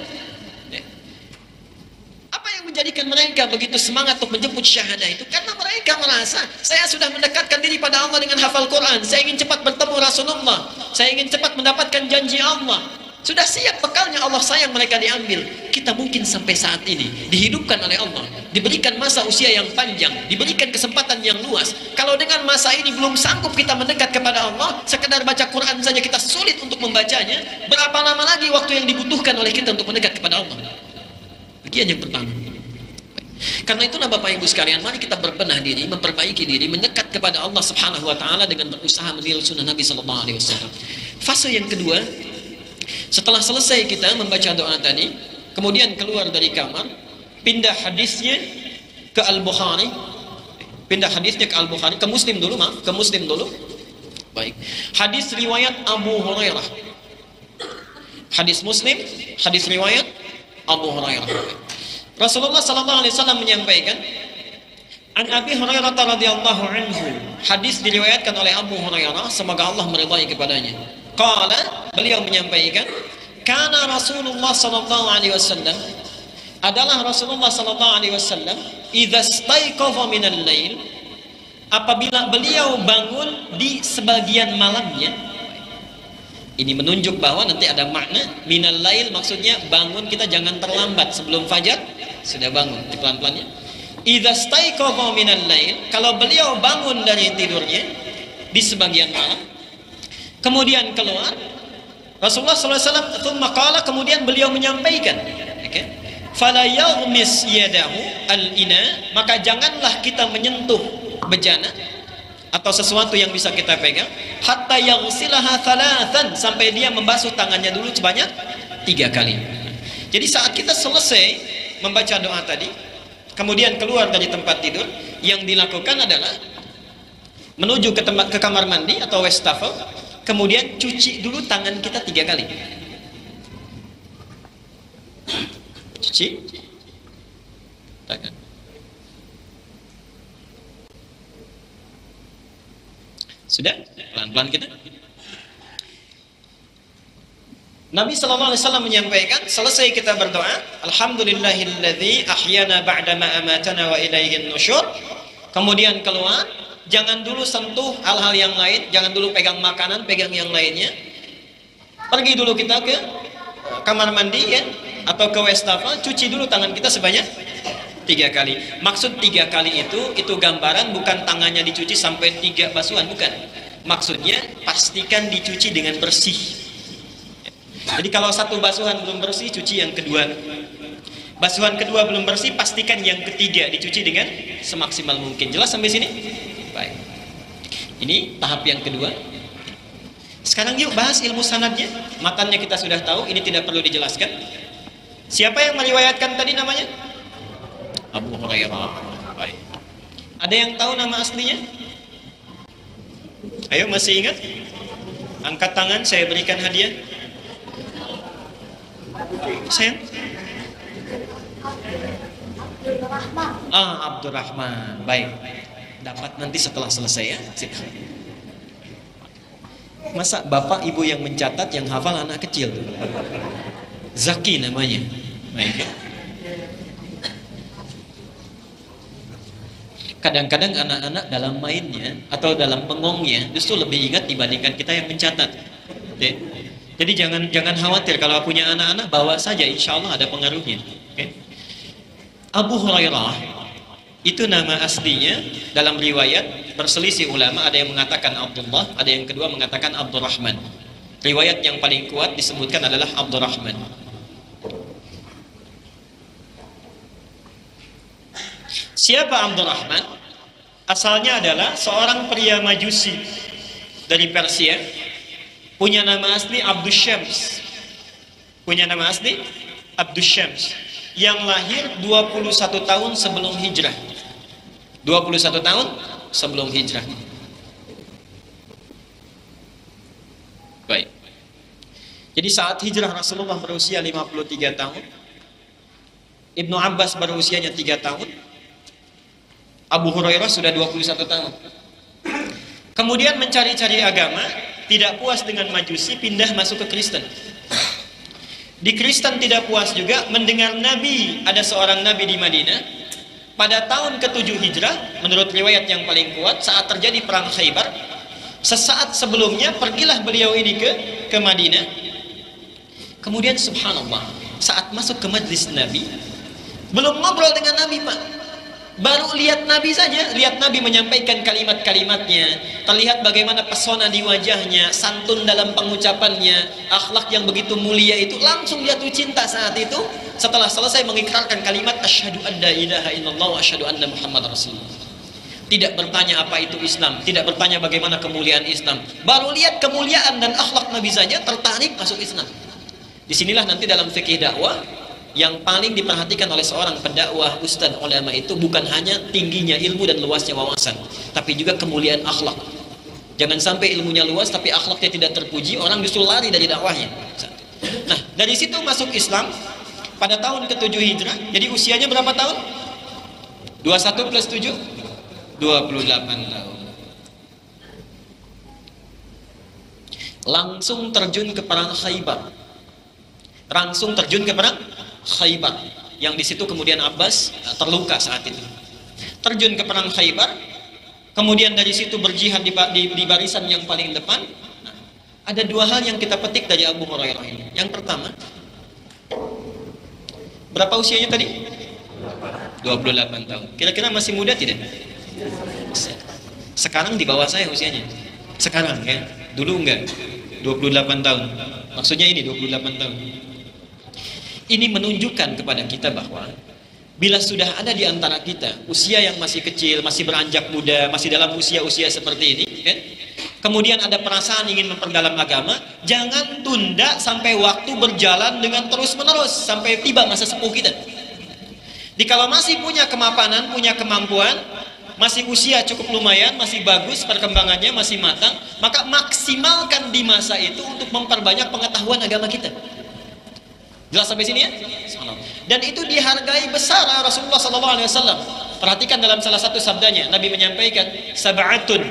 Apa yang menjadikan mereka begitu semangat untuk menjemput syahadah itu? Karena mereka merasa, saya sudah mendekatkan diri pada Allah dengan hafal Quran, saya ingin cepat bertemu Rasulullah, saya ingin cepat mendapatkan janji Allah. Sudah siap bekalnya, Allah sayang mereka diambil. Kita mungkin sampai saat ini dihidupkan oleh Allah, diberikan masa usia yang panjang, diberikan kesempatan yang luas. Kalau dengan masa ini belum sanggup kita mendekat kepada Allah, sekedar baca Quran saja kita sulit untuk membacanya, berapa lama lagi waktu yang dibutuhkan oleh kita untuk mendekat kepada Allah? Bagian yang pertama. Karena itulah Bapak Ibu sekalian, mari kita berbenah diri, memperbaiki diri, mendekat kepada Allah Subhanahu wa taala dengan berusaha meniru sunnah Nabi sallallahu alaihi wasallam. Fase yang kedua, setelah selesai kita membaca doa tadi, kemudian keluar dari kamar, pindah hadisnya ke Al-Bukhari. Pindah hadisnya ke Al-Bukhari, ke Muslim dulu, maaf, ke Muslim dulu. Baik. Hadis riwayat Abu Hurairah. Hadis Muslim, hadis riwayat Abu Hurairah. Rasulullah sallallahu alaihi wasallam menyampaikan, An Abi Hurairah radhiyallahu anhu, hadis diriwayatkan oleh Abu Hurairah, semoga Allah meridai kepadanya. Qala, beliau menyampaikan, kana Rasulullah sallallahu alaihi wasallam, adalah Rasulullah sallallahu alaihi wasallam, idza staiqadha min al-lail, apabila beliau bangun di sebagian malamnya. Ini menunjuk bahwa nanti ada makna minal lail, maksudnya bangun kita jangan terlambat sebelum fajar, sudah bangun pelan-pelannya. Idza staiqadha minal lail, kalau beliau bangun dari tidurnya di sebagian malam, kemudian keluar, Rasulullah SAW thumma qala, kemudian beliau menyampaikan, okay? Fala yaghmis yadahu al-ina, maka janganlah kita menyentuh bejana atau sesuatu yang bisa kita pegang, hatta yaghsilaha thalathan, sampai dia membasuh tangannya dulu sebanyak 3 kali. Jadi saat kita selesai membaca doa tadi, kemudian keluar dari tempat tidur, yang dilakukan adalah menuju ke kamar mandi atau wastafel, kemudian cuci dulu tangan kita 3 kali. Cuci tangan. Sudah? Pelan-pelan kita. Nabi SAW menyampaikan, selesai kita berdoa, alhamdulillahilladzi ahyana ba'dama amatana wa ilaihin nusyur. Kemudian keluar, jangan dulu sentuh hal-hal yang lain, jangan dulu pegang makanan, pegang yang lainnya. Pergi dulu kita ke kamar mandi ya, atau ke wastafel, cuci dulu tangan kita sebanyak 3 kali. Maksud 3 kali itu gambaran bukan tangannya dicuci sampai 3 basuhan, bukan. Maksudnya pastikan dicuci dengan bersih. Jadi kalau 1 basuhan belum bersih, cuci yang kedua. Basuhan kedua belum bersih, pastikan yang ketiga dicuci dengan semaksimal mungkin. Jelas sampai sini? Baik. Ini tahap yang kedua. Sekarang yuk bahas ilmu sanadnya. Matannya kita sudah tahu, ini tidak perlu dijelaskan. Siapa yang meriwayatkan tadi namanya? Abu Hurairah. Baik. Ada yang tahu nama aslinya? Ayo, masih ingat? Angkat tangan, saya berikan hadiah. Sayang? Abdurrahman. Baik. Dapat nanti setelah selesai ya. Masa bapak ibu yang mencatat yang hafal anak kecil? Zaki namanya. Baik. Kadang-kadang anak-anak dalam mainnya atau dalam bengongnya justru lebih ingat dibandingkan kita yang mencatat. Okay? Jadi jangan khawatir, kalau punya anak-anak bawa saja, insya Allah ada pengaruhnya. Okay? Abu Hurairah itu nama aslinya dalam riwayat berselisih ulama, ada yang mengatakan Abdullah, ada yang kedua mengatakan Abdurrahman. Riwayat yang paling kuat disebutkan adalah Abdurrahman. Siapa Abdurrahman? Asalnya adalah seorang pria Majusi dari Persia. Punya nama asli Abdus Syams. Punya nama asli Abdus Syams. Yang lahir 21 tahun sebelum hijrah. 21 tahun sebelum hijrah. Baik. Jadi saat hijrah Rasulullah berusia 53 tahun. Ibnu Abbas berusianya 3 tahun. Abu Hurairah sudah 21 tahun. Kemudian mencari-cari agama, tidak puas dengan Majusi, pindah masuk ke Kristen. Di Kristen tidak puas juga, mendengar Nabi, ada seorang Nabi di Madinah. Pada tahun ke-7 hijrah, menurut riwayat yang paling kuat, saat terjadi perang Khaybar, sesaat sebelumnya pergilah beliau ini ke Madinah. Kemudian subhanallah, saat masuk ke majlis Nabi, belum ngobrol dengan Nabi, Pak. Baru lihat Nabi saja, lihat Nabi menyampaikan kalimat-kalimatnya, terlihat bagaimana pesona di wajahnya, santun dalam pengucapannya, akhlak yang begitu mulia itu, langsung jatuh cinta saat itu. Setelah selesai mengikrarkan kalimat asyhadu an la ilaha illallah wa asyhadu anna muhammad rasulullah. Tidak bertanya apa itu Islam, tidak bertanya bagaimana kemuliaan Islam. Baru lihat kemuliaan dan akhlak Nabi saja, tertarik masuk Islam. Disinilah nanti dalam fikih dakwah, yang paling diperhatikan oleh seorang pendakwah, ustadz, ulama itu bukan hanya tingginya ilmu dan luasnya wawasan, tapi juga kemuliaan akhlak. Jangan sampai ilmunya luas tapi akhlaknya tidak terpuji, orang justru lari dari dakwahnya. Nah, dari situ masuk Islam pada tahun ke-7 hijrah. Jadi usianya berapa tahun? 21 plus 7? 28 tahun. Langsung terjun ke perang Khaybar. Langsung terjun ke perang Khaybar, yang di situ kemudian Abbas terluka saat itu. Terjun ke perang Khaybar, kemudian dari situ berjihad di barisan yang paling depan. Nah, ada 2 hal yang kita petik dari Abu Hurairah ini. Yang pertama, berapa usianya tadi? 28 tahun. Kira-kira masih muda tidak? Sekarang di bawah saya usianya. Sekarang ya, dulu enggak. 28 tahun. Maksudnya ini 28 tahun. Ini menunjukkan kepada kita bahwa bila sudah ada di antara kita usia yang masih kecil, masih beranjak muda, masih dalam usia-usia seperti ini, kan? Kemudian ada perasaan ingin memperdalam agama, jangan tunda sampai waktu berjalan dengan terus-menerus sampai tiba masa sepuh kita. Kalau masih punya kemapanan, punya kemampuan, masih usia cukup lumayan, masih bagus perkembangannya, masih matang, maka maksimalkan di masa itu untuk memperbanyak pengetahuan agama kita. Jelas sampai sini ya? Dan itu dihargai besar Rasulullah SAW. Perhatikan dalam salah satu sabdanya, Nabi menyampaikan, sab'atun,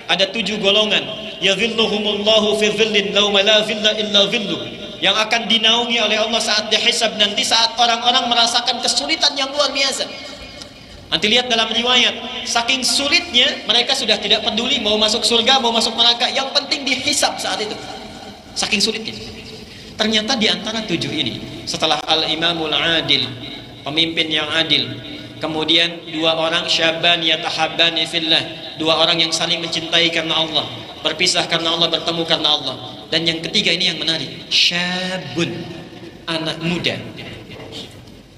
ada 7 golongan, yadhilluhumullahu fi dhillin lauma la dhilla illa dhilluh, yang akan dinaungi oleh Allah saat dihisab nanti, saat orang-orang merasakan kesulitan yang luar biasa. Nanti lihat dalam riwayat, saking sulitnya mereka sudah tidak peduli mau masuk surga, mau masuk neraka, yang penting dihisab saat itu. Saking sulitnya. Ternyata di antara 7 ini, setelah al-imamul adil, pemimpin yang adil, kemudian 2 orang syaban yatahabbani fillah, 2 orang yang saling mencintai karena Allah, berpisah karena Allah, bertemu karena Allah. Dan yang ketiga ini yang menarik, syabun, anak muda,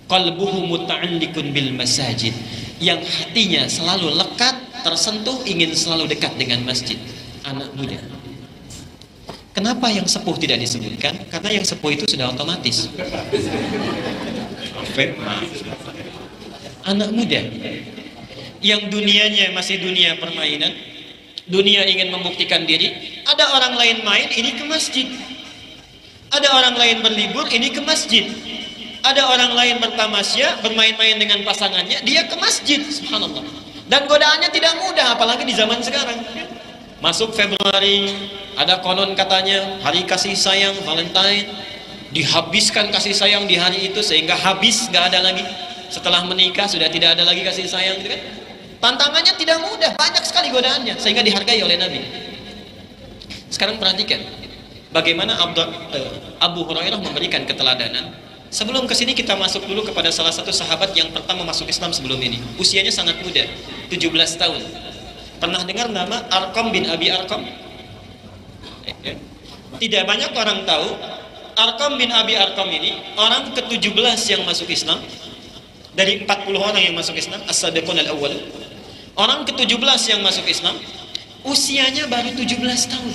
qalbuhu muta'alliqun bil masajid, yang hatinya selalu lekat, tersentuh, ingin selalu dekat dengan masjid. Anak muda. Kenapa yang sepuh tidak disebutkan? Karena yang sepuh itu sudah otomatis. Anak muda yang dunianya masih dunia permainan, dunia ingin membuktikan diri. Ada orang lain main, ini ke masjid. Ada orang lain berlibur, ini ke masjid. Ada orang lain bertamasya, bermain-main dengan pasangannya, dia ke masjid. Subhanallah. Dan godaannya tidak mudah, apalagi di zaman sekarang. Masuk Februari, ada konon katanya hari kasih sayang, Valentine, dihabiskan kasih sayang di hari itu sehingga habis, gak ada lagi. Setelah menikah sudah tidak ada lagi kasih sayang, gitu kan? Tantangannya tidak mudah, banyak sekali godaannya, sehingga dihargai oleh Nabi. Sekarang perhatikan bagaimana Abu Hurairah memberikan keteladanan. Sebelum kesini kita masuk dulu kepada salah satu sahabat yang pertama masuk Islam sebelum ini. Usianya sangat muda, 17 tahun. Pernah dengar nama Arqam bin Abi Arqam? Tidak banyak orang tahu Arqam bin Abi Arqam ini orang ke-17 yang masuk Islam dari 40 orang yang masuk Islam, as-sabiqun al-awwal. Orang ke-17 yang masuk Islam, usianya baru 17 tahun.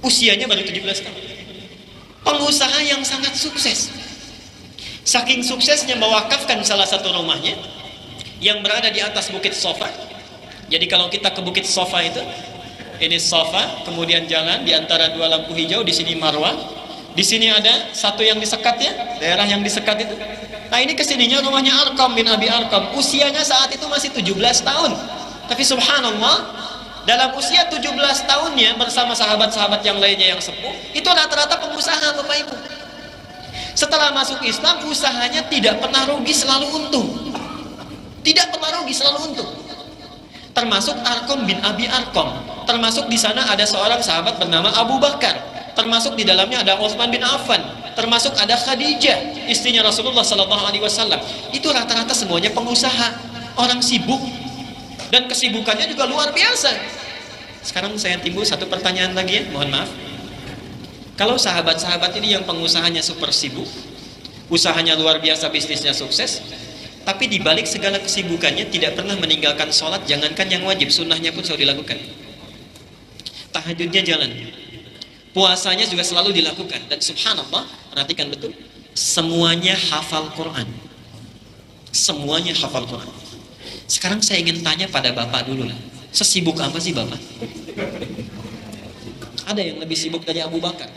Usianya baru 17 tahun. Pengusaha yang sangat sukses. Saking suksesnya mewakafkan salah satu rumahnya yang berada di atas Bukit Sofa. Jadi kalau kita ke Bukit Sofa itu, ini Sofa, kemudian jalan di antara 2 lampu hijau, di sini Marwah, di sini ada satu yang disekat ya, daerah yang disekat itu. Nah ini kesininya rumahnya Arqam bin Abi Arqam. Usianya saat itu masih 17 tahun. Tapi subhanallah, dalam usia 17 tahunnya bersama sahabat-sahabat yang lainnya yang sepuh, itu rata-rata pengusaha, Bapak Ibu. Setelah masuk Islam, usahanya tidak pernah rugi, selalu untung. Tidak pernah rugi, selalu untung. Termasuk Arqam bin Abi Arqam. Termasuk di sana ada seorang sahabat bernama Abu Bakar. Termasuk di dalamnya ada Utsman bin Affan. Termasuk ada Khadijah, istrinya Rasulullah SAW. Itu rata-rata semuanya pengusaha, orang sibuk, dan kesibukannya juga luar biasa. Sekarang saya timbul satu pertanyaan lagi ya, mohon maaf. Kalau sahabat-sahabat ini yang pengusahanya super sibuk, usahanya luar biasa, bisnisnya sukses, tapi dibalik segala kesibukannya tidak pernah meninggalkan sholat, jangankan yang wajib, sunnahnya pun selalu dilakukan. Tahajudnya jalan, puasanya juga selalu dilakukan. Dan subhanallah, perhatikan betul, semuanya hafal Quran. Semuanya hafal Quran. Sekarang saya ingin tanya pada Bapak dulu lah, sesibuk apa sih Bapak? Ada yang lebih sibuk dari Abu Bakar?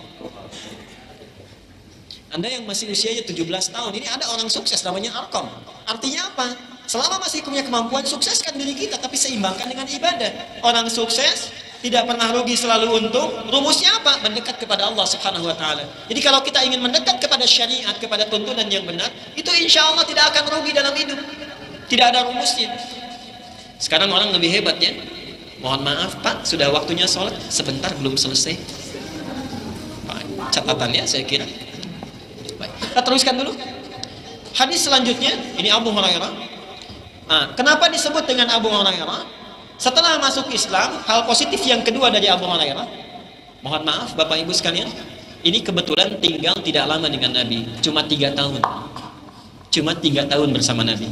Anda yang masih usianya 17 tahun, ini ada orang sukses namanya Arqam. Artinya apa? Selama masih punya kemampuan, sukseskan diri kita, tapi seimbangkan dengan ibadah. Orang sukses tidak pernah rugi, selalu untung. Rumusnya apa? Mendekat kepada Allah Subhanahu wa taala. Jadi kalau kita ingin mendekat kepada syariat, kepada tuntunan yang benar, itu insya Allah tidak akan rugi dalam hidup. Tidak ada rumusnya. Sekarang orang lebih hebat ya. Mohon maaf Pak, sudah waktunya sholat, sebentar belum selesai. Pak, catatannya saya kira. Baik, kita teruskan dulu. Hadis selanjutnya, ini Abu Hurairah. Nah, kenapa disebut dengan Abu Hurairah? Setelah masuk Islam, hal positif yang kedua dari Abu Hurairah, mohon maaf Bapak Ibu sekalian, Ini kebetulan tinggal tidak lama dengan Nabi, cuma 3 tahun. Cuma 3 tahun bersama Nabi.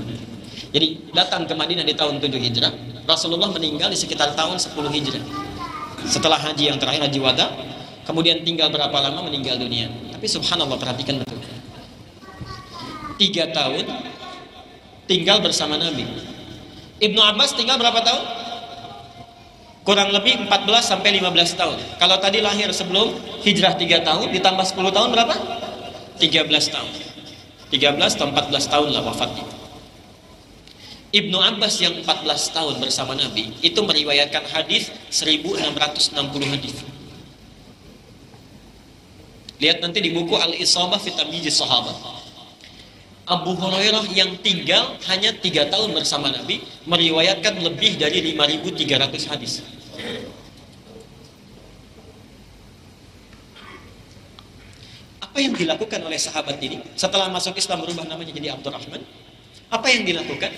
Jadi datang ke Madinah di tahun 7 Hijrah, Rasulullah meninggal di sekitar tahun 10 Hijrah. Setelah haji yang terakhir, haji wada, kemudian tinggal berapa lama meninggal dunia. Tapi subhanallah, perhatikan betul. 3 tahun tinggal bersama Nabi. Ibnu Abbas tinggal berapa tahun? Kurang lebih 14 sampai 15 tahun. Kalau tadi lahir sebelum hijrah 3 tahun, ditambah 10 tahun berapa? 13 tahun. 13 atau 14 tahun lah wafatnya. Ibnu Abbas yang 14 tahun bersama Nabi itu meriwayatkan hadis 1660 hadis. Lihat nanti di buku Al-Isabah fi Tamyiz Sahabat. Abu Hurairah yang tinggal hanya 3 tahun bersama Nabi meriwayatkan lebih dari 5.300 hadis. Apa yang dilakukan oleh sahabat ini setelah masuk Islam berubah namanya jadi Abdurrahman? Apa yang dilakukan?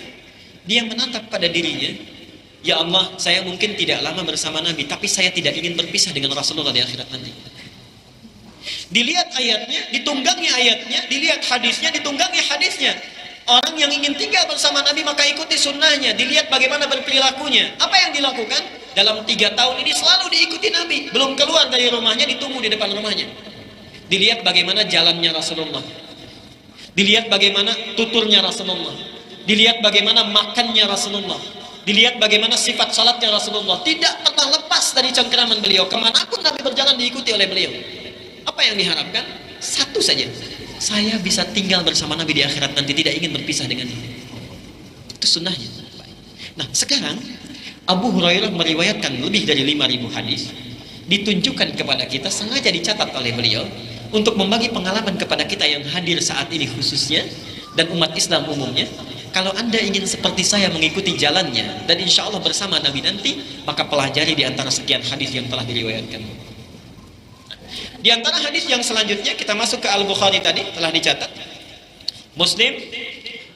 Dia menatap pada dirinya, ya Allah, saya mungkin tidak lama bersama Nabi, tapi saya tidak ingin berpisah dengan Rasulullah di akhirat nanti. Dilihat ayatnya, ditunggangi ayatnya, dilihat hadisnya, ditunggangi hadisnya. Orang yang ingin tinggal bersama Nabi maka ikuti sunnahnya. Dilihat bagaimana berperilakunya. Apa yang dilakukan? Dalam 3 tahun ini selalu diikuti Nabi. Belum keluar dari rumahnya, ditunggu di depan rumahnya. Dilihat bagaimana jalannya Rasulullah. Dilihat bagaimana tuturnya Rasulullah. Dilihat bagaimana makannya Rasulullah. Dilihat bagaimana sifat salatnya Rasulullah. Tidak pernah lepas dari cengkeraman beliau. Kemanapun Nabi berjalan diikuti oleh beliau. Apa yang diharapkan? Satu saja, saya bisa tinggal bersama Nabi di akhirat nanti, tidak ingin berpisah dengan dia. Itu sunnahnya. Nah sekarang Abu Hurairah meriwayatkan lebih dari 5.000 hadis, ditunjukkan kepada kita, sengaja dicatat oleh beliau untuk membagi pengalaman kepada kita yang hadir saat ini khususnya, dan umat Islam umumnya. Kalau Anda ingin seperti saya mengikuti jalannya dan insya Allah bersama Nabi nanti, maka pelajari di antara sekian hadis yang telah diriwayatkan. Di antara hadis yang selanjutnya kita masuk ke Al-Bukhari, tadi telah dicatat. Muslim,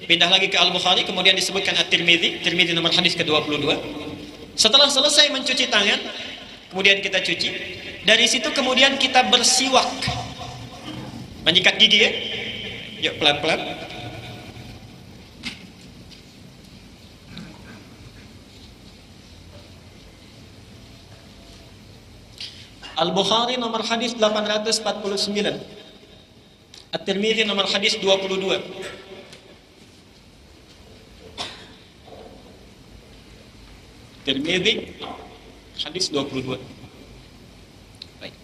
pindah lagi ke Al-Bukhari, kemudian disebutkan At-Tirmidzi, Tirmidzi nomor hadis ke-22. Setelah selesai mencuci tangan, kemudian kita cuci. Dari situ kemudian kita bersiwak, menyikat gigi ya. Yuk pelan-pelan. Al-Bukhari nomor hadis 849. At-Tirmidzi nomor hadis 22. Tirmidzi hadis 22. Baik.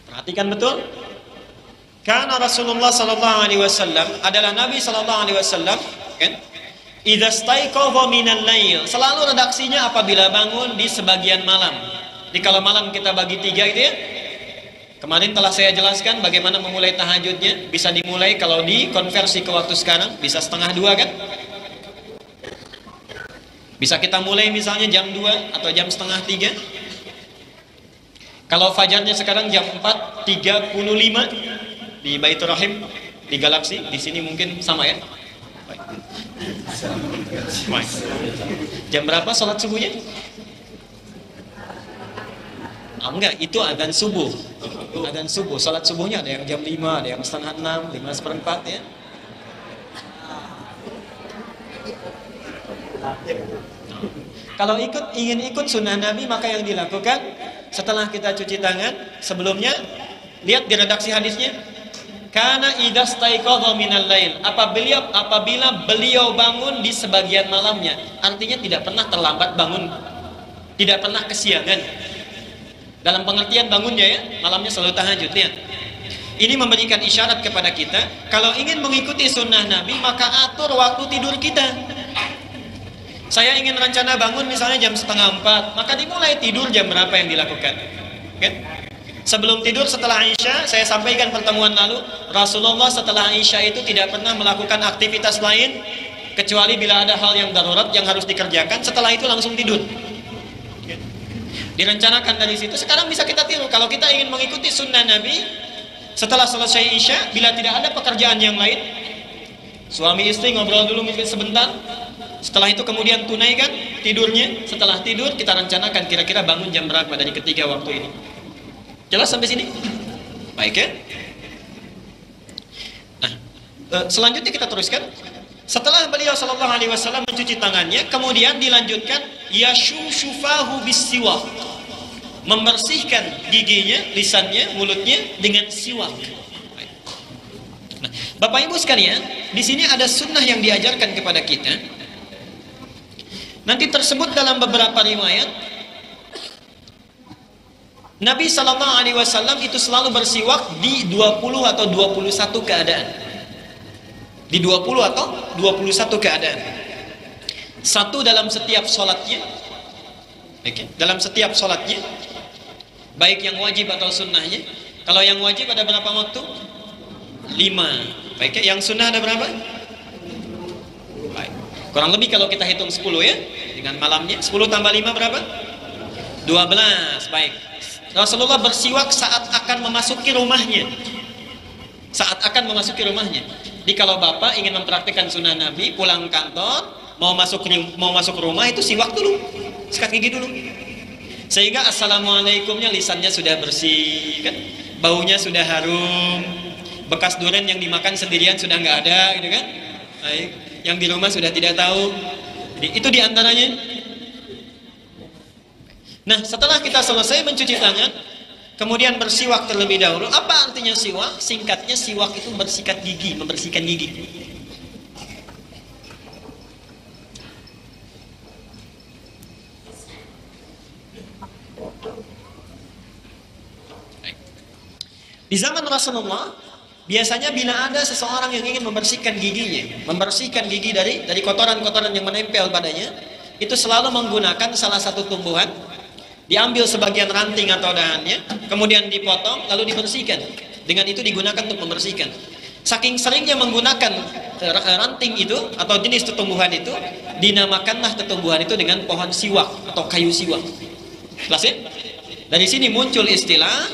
Perhatikan betul. Karena Rasulullah sallallahu alaihi wasallam adalah Nabi sallallahu alaihi wasallam, kan? Idza staiqadha minal lail, selalu redaksinya apabila bangun di sebagian malam. Jadi kalau malam kita bagi 3 itu ya. Kemarin telah saya jelaskan bagaimana memulai tahajudnya. Bisa dimulai kalau dikonversi ke waktu sekarang bisa 1:30 kan? Bisa kita mulai misalnya jam 2 atau jam 2:30. Kalau fajarnya sekarang jam 4:35 di Baitur Rahim, di Galaksi, di sini mungkin sama ya. Baik. Jam berapa sholat subuhnya? Oh, enggak, itu adzan subuh. Adzan subuh, salat subuhnya ada yang jam 5, ada yang 5:30, 5:15 ya. Kalau ingin ikut sunnah Nabi, maka yang dilakukan setelah kita cuci tangan, sebelumnya lihat di redaksi hadisnya. Karena idza staiqadha minal lail, apabila beliau bangun di sebagian malamnya, artinya tidak pernah terlambat bangun, tidak pernah kesiangan. Dalam pengertian bangunnya ya, malamnya selalu tahajud. Lihat. Ini memberikan isyarat kepada kita, kalau ingin mengikuti sunnah Nabi, maka atur waktu tidur kita. Saya ingin rencana bangun misalnya jam 3:30, maka dimulai tidur jam berapa yang dilakukan? Kan? Sebelum tidur setelah Isya, saya sampaikan pertemuan lalu, Rasulullah setelah Isya itu tidak pernah melakukan aktivitas lain, kecuali bila ada hal yang darurat yang harus dikerjakan, setelah itu langsung tidur. Direncanakan dari situ. Sekarang bisa kita tiru. Kalau kita ingin mengikuti sunnah Nabi, setelah selesai Isya, bila tidak ada pekerjaan yang lain, suami istri ngobrol dulu mungkin sebentar, setelah itu kemudian tunaikan tidurnya. Setelah tidur kita rencanakan kira-kira bangun jam berapa dari ketiga waktu ini. Jelas sampai sini? Baik ya. Nah, selanjutnya kita teruskan. Setelah beliau sallallahu alaihi wasallam mencuci tangannya, kemudian dilanjutkan yashushufahu bisiwak, membersihkan giginya, lisannya, mulutnya dengan siwak. Nah, Bapak Ibu sekalian, di sini ada sunnah yang diajarkan kepada kita. Nanti tersebut dalam beberapa riwayat, Nabi sallallahu alaihi wasallam itu selalu bersiwak di 20 atau 21 keadaan. Di 20 atau 21 keadaan. Satu dalam setiap sholatnya, dalam setiap sholatnya, baik yang wajib atau sunnahnya. Kalau yang wajib ada berapa waktu? 5. Baik, yang sunnah ada berapa? Baik. Kurang lebih kalau kita hitung 10 ya, dengan malamnya 10 tambah 5 berapa? 12. Baik. Rasulullah bersiwak saat akan memasuki rumahnya. Saat akan memasuki rumahnya. Jadi kalau Bapak ingin mempraktikkan sunnah Nabi, pulang kantor, mau masuk rumah itu siwak dulu, sikat gigi dulu. Sehingga assalamualaikumnya lisannya sudah bersih, kan? Baunya sudah harum, bekas durian yang dimakan sendirian sudah nggak ada, gitu kan? Baik. Yang di rumah sudah tidak tahu. Jadi itu diantaranya. Nah, setelah kita selesai mencuci tangan, kemudian bersiwak terlebih dahulu. Apa artinya siwak? Singkatnya siwak itu bersikat gigi, membersihkan gigi. Di zaman Rasulullah, biasanya bila ada seseorang yang ingin membersihkan giginya, membersihkan gigi dari kotoran-kotoran yang menempel padanya, itu selalu menggunakan salah satu tumbuhan. Diambil sebagian ranting atau dahannya, kemudian dipotong, lalu dibersihkan. Dengan itu digunakan untuk membersihkan. Saking seringnya menggunakan ranting itu atau jenis tumbuhan itu, dinamakanlah tumbuhan itu dengan pohon siwak atau kayu siwak. Jelas ya? Dari sini muncul istilah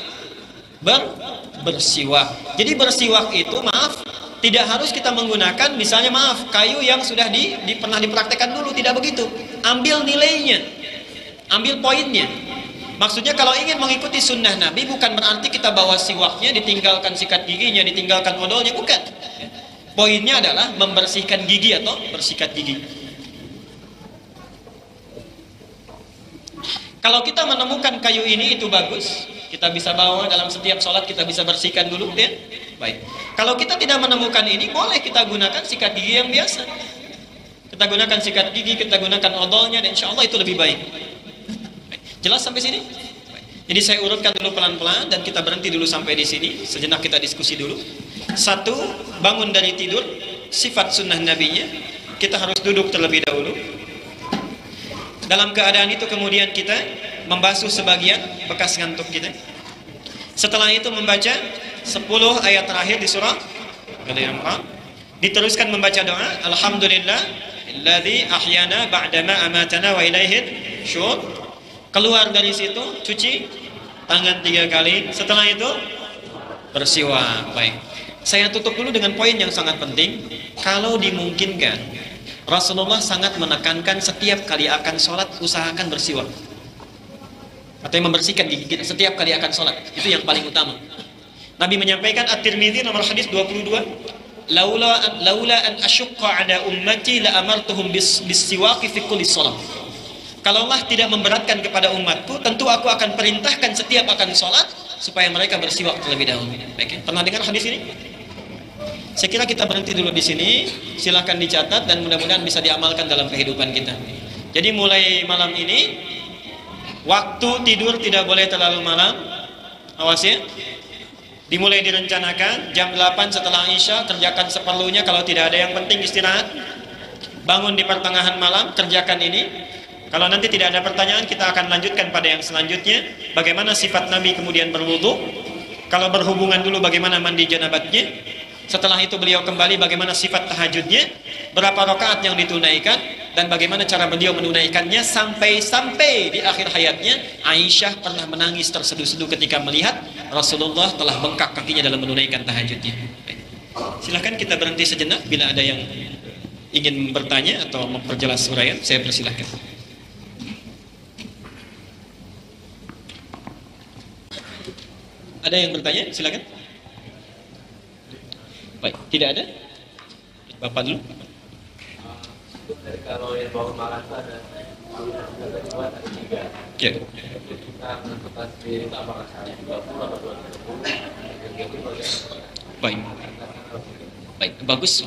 bersiwak. Jadi bersiwak itu, maaf, tidak harus kita menggunakan misalnya kayu yang sudah pernah dipraktekkan dulu, tidak begitu. Ambil nilainya, ambil poinnya. Maksudnya kalau ingin mengikuti sunnah Nabi, bukan berarti kita bawa siwaknya, ditinggalkan sikat giginya, ditinggalkan odolnya, bukan. Poinnya adalah membersihkan gigi atau bersikat gigi. Kalau kita menemukan kayu ini itu bagus, kita bisa bawa dalam setiap sholat, kita bisa bersihkan dulu, ya. Baik. Kalau kita tidak menemukan ini, boleh kita gunakan sikat gigi yang biasa. Kita gunakan sikat gigi, kita gunakan odolnya, dan insya Allah itu lebih baik. Jelas sampai sini? Jadi saya urutkan dulu pelan-pelan dan kita berhenti dulu sampai di sini. Sejenak kita diskusi dulu. 1, bangun dari tidur, sifat sunnah nabinya, kita harus duduk terlebih dahulu. Dalam keadaan itu kemudian kita membasuh sebagian bekas ngantuk kita. Setelah itu membaca 10 ayat terakhir di surah Al-Imran. Diteruskan membaca doa, Alhamdulillah alladzi ahyana ba'dama amatana wa ilaihi syur. Keluar dari situ, cuci tangan 3 kali. Setelah itu bersiwak. Baik. Saya tutup dulu dengan poin yang sangat penting. Kalau dimungkinkan, Rasulullah sangat menekankan setiap kali akan sholat usahakan bersiwak. Atau yang membersihkan gigi kita setiap kali akan sholat. Itu yang paling utama. Nabi menyampaikan At-Tirmidzi nomor hadis 22. Laula an asyqa ala ummati la amartuhum bis-siwaki fi kulli shalah. Kalau Allah tidak memberatkan kepada umatku, tentu aku akan perintahkan setiap akan sholat supaya mereka bersiwak terlebih dahulu. Baik, pernah dengar hadis ini? Saya kira kita berhenti dulu di sini. Silakan dicatat dan mudah-mudahan bisa diamalkan dalam kehidupan kita. Jadi mulai malam ini, waktu tidur tidak boleh terlalu malam. Awas ya. Dimulai direncanakan jam 8 setelah Isya, kerjakan seperlunya. Kalau tidak ada yang penting istirahat. Bangun di pertengahan malam, kerjakan ini. Kalau nanti tidak ada pertanyaan, kita akan lanjutkan pada yang selanjutnya. Bagaimana sifat Nabi kemudian berwudu. Kalau berhubungan dulu bagaimana mandi janabatnya. Setelah itu beliau kembali bagaimana sifat tahajudnya. Berapa rakaat yang ditunaikan. Dan bagaimana cara beliau menunaikannya. Sampai di akhir hayatnya, Aisyah pernah menangis terseduh-seduh ketika melihat Rasulullah telah bengkak kakinya dalam menunaikan tahajudnya. Silahkan kita berhenti sejenak. Bila ada yang ingin bertanya atau memperjelas uraian, saya persilahkan. Ada yang bertanya? Silakan. Baik, tidak ada? Bapak dulu. Kalau yang bangun malam itu ada dua atau tiga. Ya. Kita menentukan sendiri itu apakah 30 atau 20. Baik. Baik, bagus,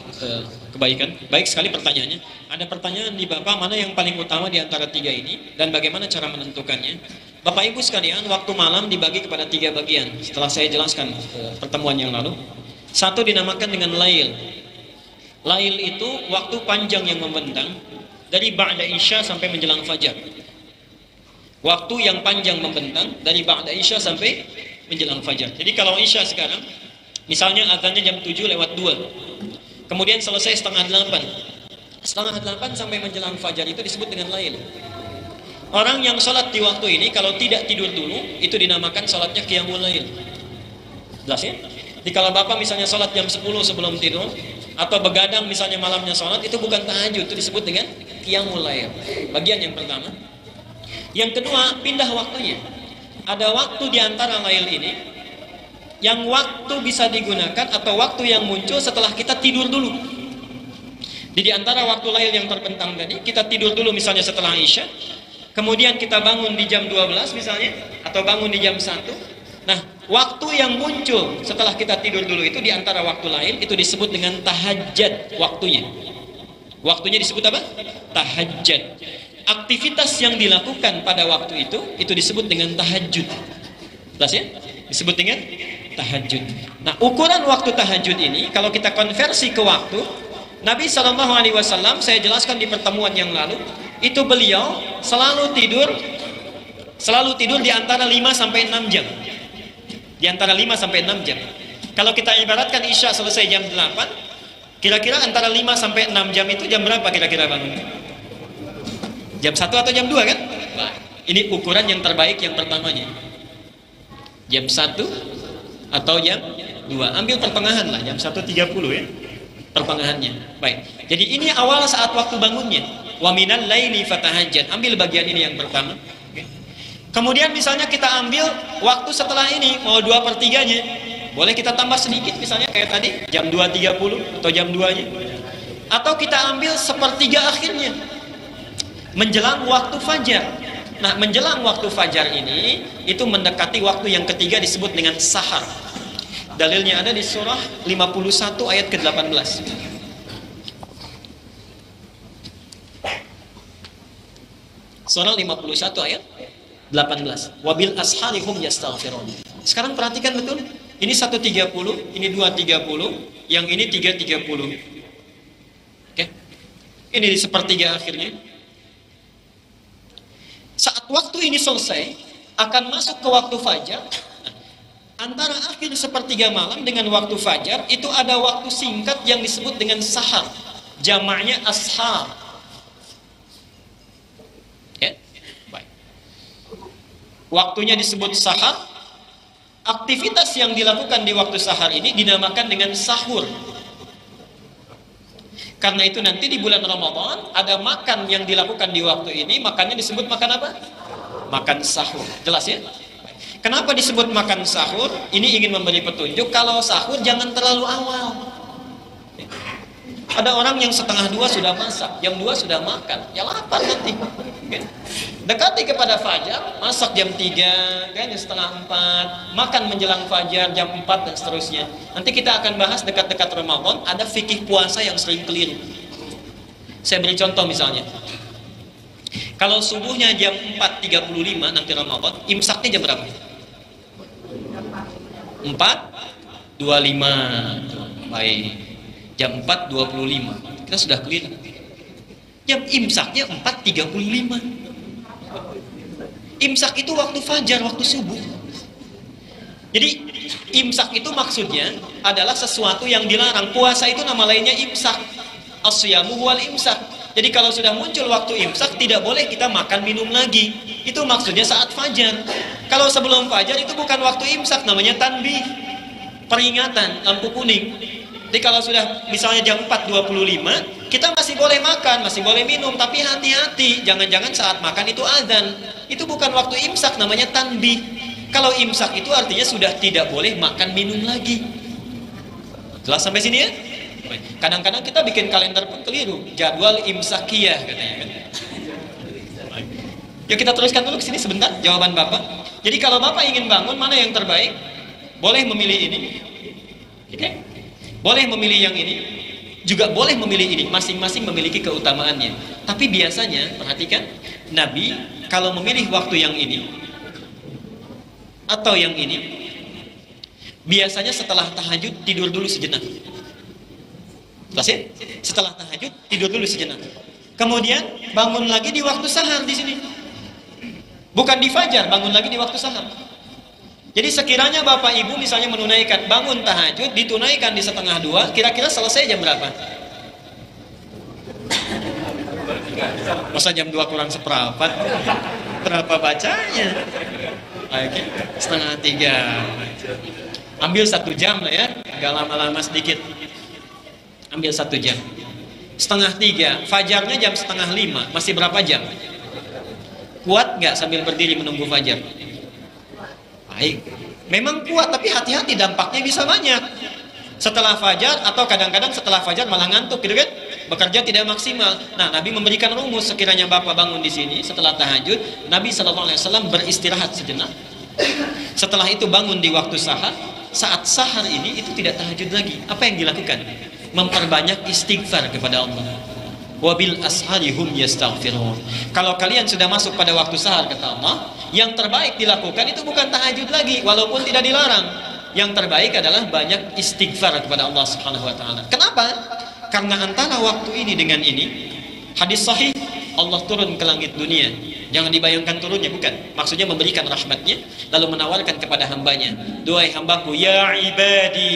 kebaikan. Baik sekali pertanyaannya. Ada pertanyaan di Bapak, mana yang paling utama di antara tiga ini dan bagaimana cara menentukannya? Bapak Ibu sekalian, waktu malam dibagi kepada tiga bagian. Setelah saya jelaskan pertemuan yang lalu. Satu dinamakan dengan lail. Lail itu waktu panjang yang membentang dari ba'da isya sampai menjelang fajar. Waktu yang panjang membentang dari ba'da isya sampai menjelang fajar. Jadi kalau isya sekarang, misalnya azannya jam 7:02, kemudian selesai setengah 8. Setengah 8 sampai menjelang fajar itu disebut dengan lail. Orang yang sholat di waktu ini kalau tidak tidur dulu, itu dinamakan sholatnya qiyamul lail. Jelas ya? Jadi kalau Bapak misalnya sholat jam 10 sebelum tidur, atau begadang misalnya malamnya sholat, itu bukan tahajud, itu disebut dengan qiyamul lail. Bagian yang pertama. Yang kedua, pindah waktunya. Ada waktu di antara lail ini yang waktu bisa digunakan atau waktu yang muncul setelah kita tidur dulu. Di antara waktu lail yang terbentang tadi, kita tidur dulu misalnya setelah isya, kemudian kita bangun di jam 12 misalnya, atau bangun di jam 1. Nah, waktu yang muncul setelah kita tidur dulu itu di antara waktu lain, itu disebut dengan tahajjud waktunya. Waktunya disebut apa? Tahajjud. Aktivitas yang dilakukan pada waktu itu disebut dengan tahajud. Jelas ya? Disebut dengan tahajud. Nah, ukuran waktu tahajud ini kalau kita konversi ke waktu, Nabi SAW, saya jelaskan di pertemuan yang lalu, itu beliau selalu tidur di antara 5 sampai 6 jam. Di antara 5 sampai 6 jam. Kalau kita ibaratkan isya selesai jam 8, kira-kira antara 5 sampai 6 jam itu jam berapa kira-kira bangun? Jam 1 atau jam 2 kan? Nah, ini ukuran yang terbaik yang pertamanya. Jam 1 atau jam 2. Ambil pertengahan lah, jam 1.30 ya. Pertengahannya. Baik. Jadi ini awal saat waktu bangunnya. Wa minal laili fatahajjad. Ambil bagian ini yang pertama. Kemudian misalnya kita ambil waktu setelah ini, mau 2/3-nya. Boleh kita tambah sedikit misalnya kayak tadi, jam 2.30 atau jam 2-nya. Atau kita ambil 1/3 akhirnya. Menjelang waktu fajar. Nah, menjelang waktu fajar ini, itu mendekati waktu yang ketiga disebut dengan sahar. Dalilnya ada di surah 51 ayat ke-18. Surah 51 ayat 18. Wabil asharihum yastaghfirun. Sekarang perhatikan betul. Ini 1.30, ini 2.30, yang ini 3.30. Oke. Ini di 1/3 akhirnya. Saat waktu ini selesai, akan masuk ke waktu fajar. Antara akhir 1/3 malam dengan waktu fajar, itu ada waktu singkat yang disebut dengan sahar. Jamaknya ashar. Ya? Baik. Waktunya disebut sahar. Aktivitas yang dilakukan di waktu sahar ini dinamakan dengan sahur. Karena itu nanti di bulan Ramadan ada makan yang dilakukan di waktu ini, makannya disebut makan apa? Makan sahur. Jelas ya? Kenapa disebut makan sahur? Ini ingin memberi petunjuk kalau sahur jangan terlalu awal. Ada orang yang 1:30 sudah masak, jam 2 sudah makan, ya lapar nanti. Dekati kepada fajar, masak jam 3, kan 3:30, makan menjelang fajar jam 4 dan seterusnya. Nanti kita akan bahas dekat-dekat Ramadan, ada fikih puasa yang sering keliru. Saya beri contoh misalnya. Kalau subuhnya jam 4.35 nanti Ramadan, imsaknya jam berapa? 4.25. Baik. Jam 4.25. Kita sudah clear. Jam imsaknya 4.35. Imsak itu waktu fajar, waktu subuh. Jadi imsak itu maksudnya adalah sesuatu yang dilarang. Puasa itu nama lainnya imsak. As-siyamu wal imsak. Jadi kalau sudah muncul waktu imsak, tidak boleh kita makan minum lagi. Itu maksudnya saat fajar. Kalau sebelum fajar itu bukan waktu imsak, namanya tanbih. Peringatan, lampu kuning. Jadi kalau sudah misalnya jam 4.25, kita masih boleh makan, masih boleh minum, tapi hati-hati. Jangan-jangan saat makan itu azan. Itu bukan waktu imsak, namanya tanbih. Kalau imsak itu artinya sudah tidak boleh makan minum lagi. Jelas sampai sini ya? Kadang-kadang kita bikin kalender pun keliru, jadwal imsakiyah katanya kan. Ya kita teruskan dulu ke sini sebentar jawaban Bapak. Jadi kalau Bapak ingin bangun, mana yang terbaik? Boleh memilih ini. Oke? Boleh memilih yang ini, juga boleh memilih ini. Masing-masing memiliki keutamaannya. Tapi biasanya, perhatikan, Nabi kalau memilih waktu yang ini atau yang ini, biasanya setelah tahajud tidur dulu sejenak. Jelas ya? Setelah tahajud tidur dulu sejenak. Kemudian bangun lagi di waktu sahar di sini. Bukan di fajar, bangun lagi di waktu sahar. Jadi sekiranya Bapak Ibu misalnya menunaikan bangun tahajud, ditunaikan di 1:30, kira-kira selesai jam berapa? Masa jam 2 kurang seperempat? Berapa bacanya? Oke, 2:30. Ambil 1 jam lah ya, agak lama-lama sedikit. Ambil 1 jam. 2:30, fajarnya jam 4:30, masih berapa jam? Kuat nggak sambil berdiri menunggu fajar? Baik, memang kuat, tapi hati-hati dampaknya bisa banyak. Setelah fajar atau kadang-kadang setelah fajar malah ngantuk gitu kan? Bekerja tidak maksimal. Nah, Nabi memberikan rumus, sekiranya Bapak bangun di sini setelah tahajud, Nabi SAW beristirahat sejenak. Setelah itu bangun di waktu sahar. Saat sahar ini itu tidak tahajud lagi. Apa yang dilakukan? Memperbanyak istighfar kepada Allah. Wabil ashari hum yastaghfirun. Kalau kalian sudah masuk pada waktu sahar, kata Allah, yang terbaik dilakukan itu bukan tahajud lagi, walaupun tidak dilarang. Yang terbaik adalah banyak istighfar kepada Allah Subhanahu wa taala. Kenapa? Karena antara waktu ini dengan ini, hadis sahih, Allah turun ke langit dunia. Jangan dibayangkan turunnya, bukan. Maksudnya memberikan rahmatnya, lalu menawarkan kepada hambanya, "Duhai hambaku, ya ibadi,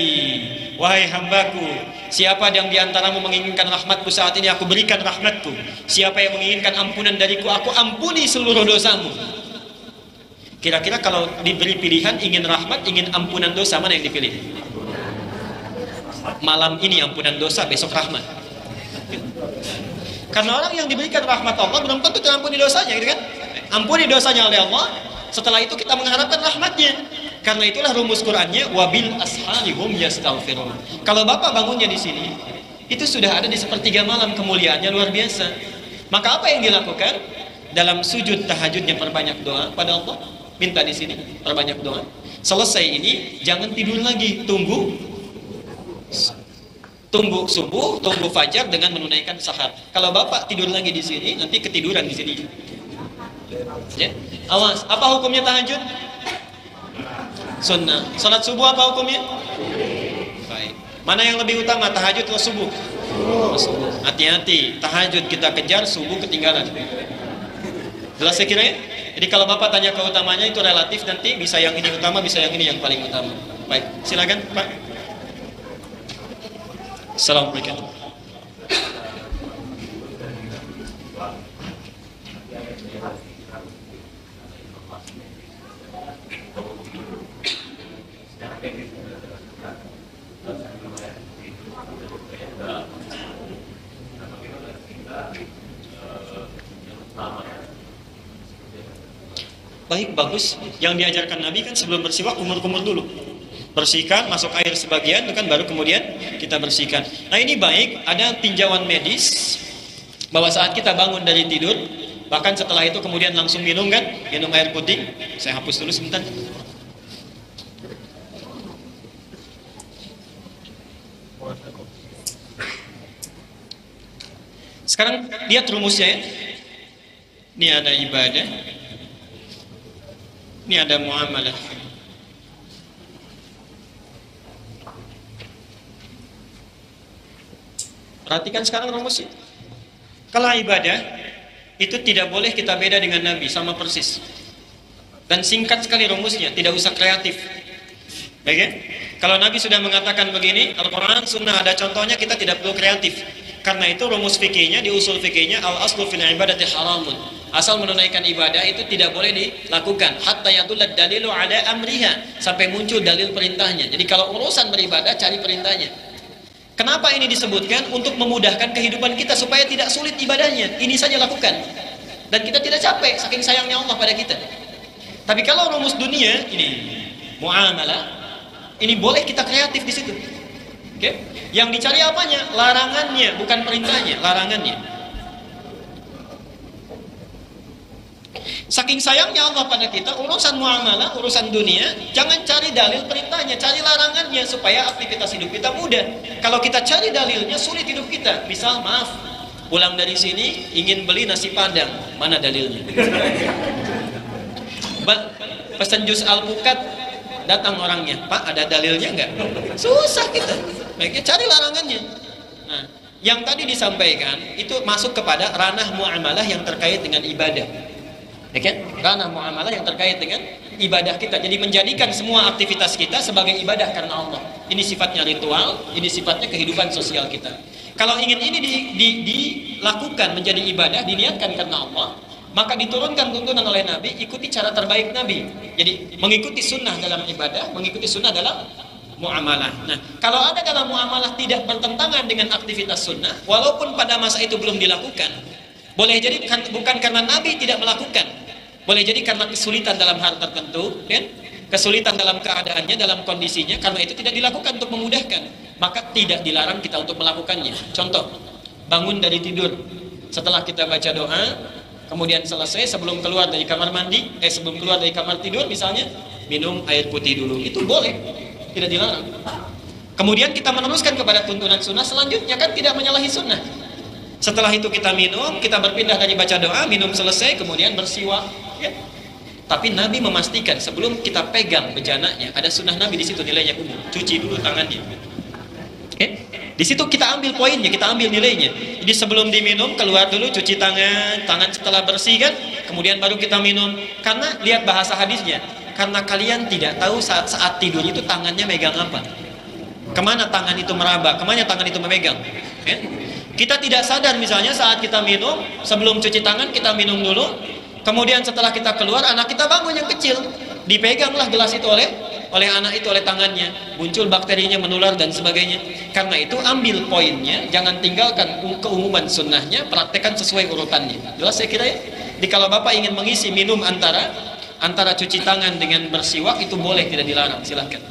wahai hambaku, siapa yang diantaramu menginginkan rahmatku saat ini, aku berikan rahmatku. Siapa yang menginginkan ampunan dariku, aku ampuni seluruh dosamu." Kira-kira kalau diberi pilihan, ingin rahmat, ingin ampunan dosa, mana yang dipilih? Malam ini ampunan dosa, besok rahmat. Karena orang yang diberikan rahmat Allah belum tentu terampuni dosanya, gitu kan? Ampuni dosanya oleh Allah. Setelah itu kita mengharapkan rahmatnya. Karena itulah rumus Qur'annya, wabil ashari hum yastaghfirun. Kalau Bapak bangunnya di sini, itu sudah ada di 1/3 malam, kemuliaannya luar biasa. Maka apa yang dilakukan? Dalam sujud tahajudnya perbanyak doa pada Allah. Minta di sini perbanyak doa. Selesai ini jangan tidur lagi, tunggu subuh, tunggu fajar dengan menunaikan sahar. Kalau Bapak tidur lagi di sini, nanti ketiduran di sini. Ya. Awas, apa hukumnya tahajud? Sunnah. Salat subuh apa hukumnya? Baik. Mana yang lebih utama, tahajud atau subuh? Subuh. Hati-hati, tahajud kita kejar, subuh ketinggalan. Jelas saya kira ya? Jadi kalau Bapak tanya keutamanya itu relatif, nanti bisa yang ini utama, bisa yang ini yang paling utama. Baik, silakan Pak. Assalamualaikum. Baik, bagus. Yang diajarkan Nabi kan sebelum bersiwak kumur-kumur dulu. Bersihkan, masuk air sebagian, itu kan baru kemudian kita bersihkan. Nah ini baik, ada tinjauan medis bahwa saat kita bangun dari tidur, bahkan setelah itu kemudian langsung minum kan, minum air putih. Saya hapus dulu sebentar. Sekarang lihat rumusnya ya. Ini ada ibadah, ini ada muamalah. Perhatikan sekarang rumusnya. Kalau ibadah itu tidak boleh kita beda dengan Nabi, sama persis. Dan singkat sekali rumusnya, tidak usah kreatif. Baik ya? Kalau Nabi sudah mengatakan begini, Al-Quran, Sunnah ada contohnya, kita tidak perlu kreatif. Karena itu rumus fikihnya, di usul fikihnya, al-aslu fil ibadati haramun. Asal menunaikan ibadah itu tidak boleh dilakukan hatta yadullad dalilu ala amriha, sampai muncul dalil perintahnya. Jadi kalau urusan beribadah, cari perintahnya. Kenapa ini disebutkan? Untuk memudahkan kehidupan kita supaya tidak sulit ibadahnya. Ini saja lakukan. Dan kita tidak capek saking sayangnya Allah pada kita. Tapi kalau rumus dunia ini muamalah, ini boleh kita kreatif di situ. Oke? Yang dicari apanya? Larangannya, bukan perintahnya, larangannya. Saking sayangnya Allah pada kita, urusan muamalah, urusan dunia, jangan cari dalil perintahnya, cari larangannya supaya aktivitas hidup kita mudah. Kalau kita cari dalilnya, sulit hidup kita. Misal, maaf, pulang dari sini ingin beli nasi padang, mana dalilnya? Pesan jus alpukat, datang orangnya, Pak, ada dalilnya nggak? Susah kita. Baiknya cari larangannya. Nah, yang tadi disampaikan itu masuk kepada ranah muamalah yang terkait dengan ibadah. Ya kan? Ranah muamalah yang terkait dengan ibadah kita. Jadi menjadikan semua aktivitas kita sebagai ibadah karena Allah. Ini sifatnya ritual, ini sifatnya kehidupan sosial kita. Kalau ingin ini dilakukan menjadi ibadah, diniatkan karena Allah, maka diturunkan tuntunan oleh Nabi, ikuti cara terbaik Nabi. Jadi mengikuti sunnah dalam ibadah, mengikuti sunnah dalam muamalah. Nah, kalau ada dalam muamalah tidak bertentangan dengan aktivitas sunnah, walaupun pada masa itu belum dilakukan, boleh jadi bukan karena Nabi tidak melakukan, boleh jadi karena kesulitan dalam hal tertentu, kan? Kesulitan dalam keadaannya, dalam kondisinya, karena itu tidak dilakukan untuk memudahkan, maka tidak dilarang kita untuk melakukannya. Contoh, bangun dari tidur, setelah kita baca doa, kemudian selesai, sebelum keluar dari kamar mandi, sebelum keluar dari kamar tidur misalnya, minum air putih dulu, itu boleh, tidak dilarang. Kemudian kita meneruskan kepada tuntunan sunnah selanjutnya, kan tidak menyalahi sunnah. Setelah itu kita minum, kita berpindah dari baca doa, minum selesai, kemudian bersiwak. Ya. Tapi Nabi memastikan sebelum kita pegang bejananya, ada sunnah Nabi di situ nilainya umum. Cuci dulu tangannya. Okay? Di situ kita ambil poinnya, kita ambil nilainya. Jadi sebelum diminum, keluar dulu, cuci tangan, tangan setelah bersih kan, kemudian baru kita minum. Karena lihat bahasa hadisnya, karena kalian tidak tahu saat tidur itu tangannya megang apa. Kemana tangan itu meraba, kemana tangan itu memegang. Okay? Kita tidak sadar misalnya saat kita minum, sebelum cuci tangan kita minum dulu, kemudian setelah kita keluar, anak kita bangun yang kecil, dipeganglah gelas itu oleh anak itu, oleh tangannya, muncul bakterinya, menular dan sebagainya. Karena itu ambil poinnya, jangan tinggalkan keumuman sunnahnya, praktekkan sesuai urutannya. Jelas saya kira ya. Jadi kalau Bapak ingin mengisi minum antara cuci tangan dengan bersiwak, itu boleh, tidak dilarang, silahkan.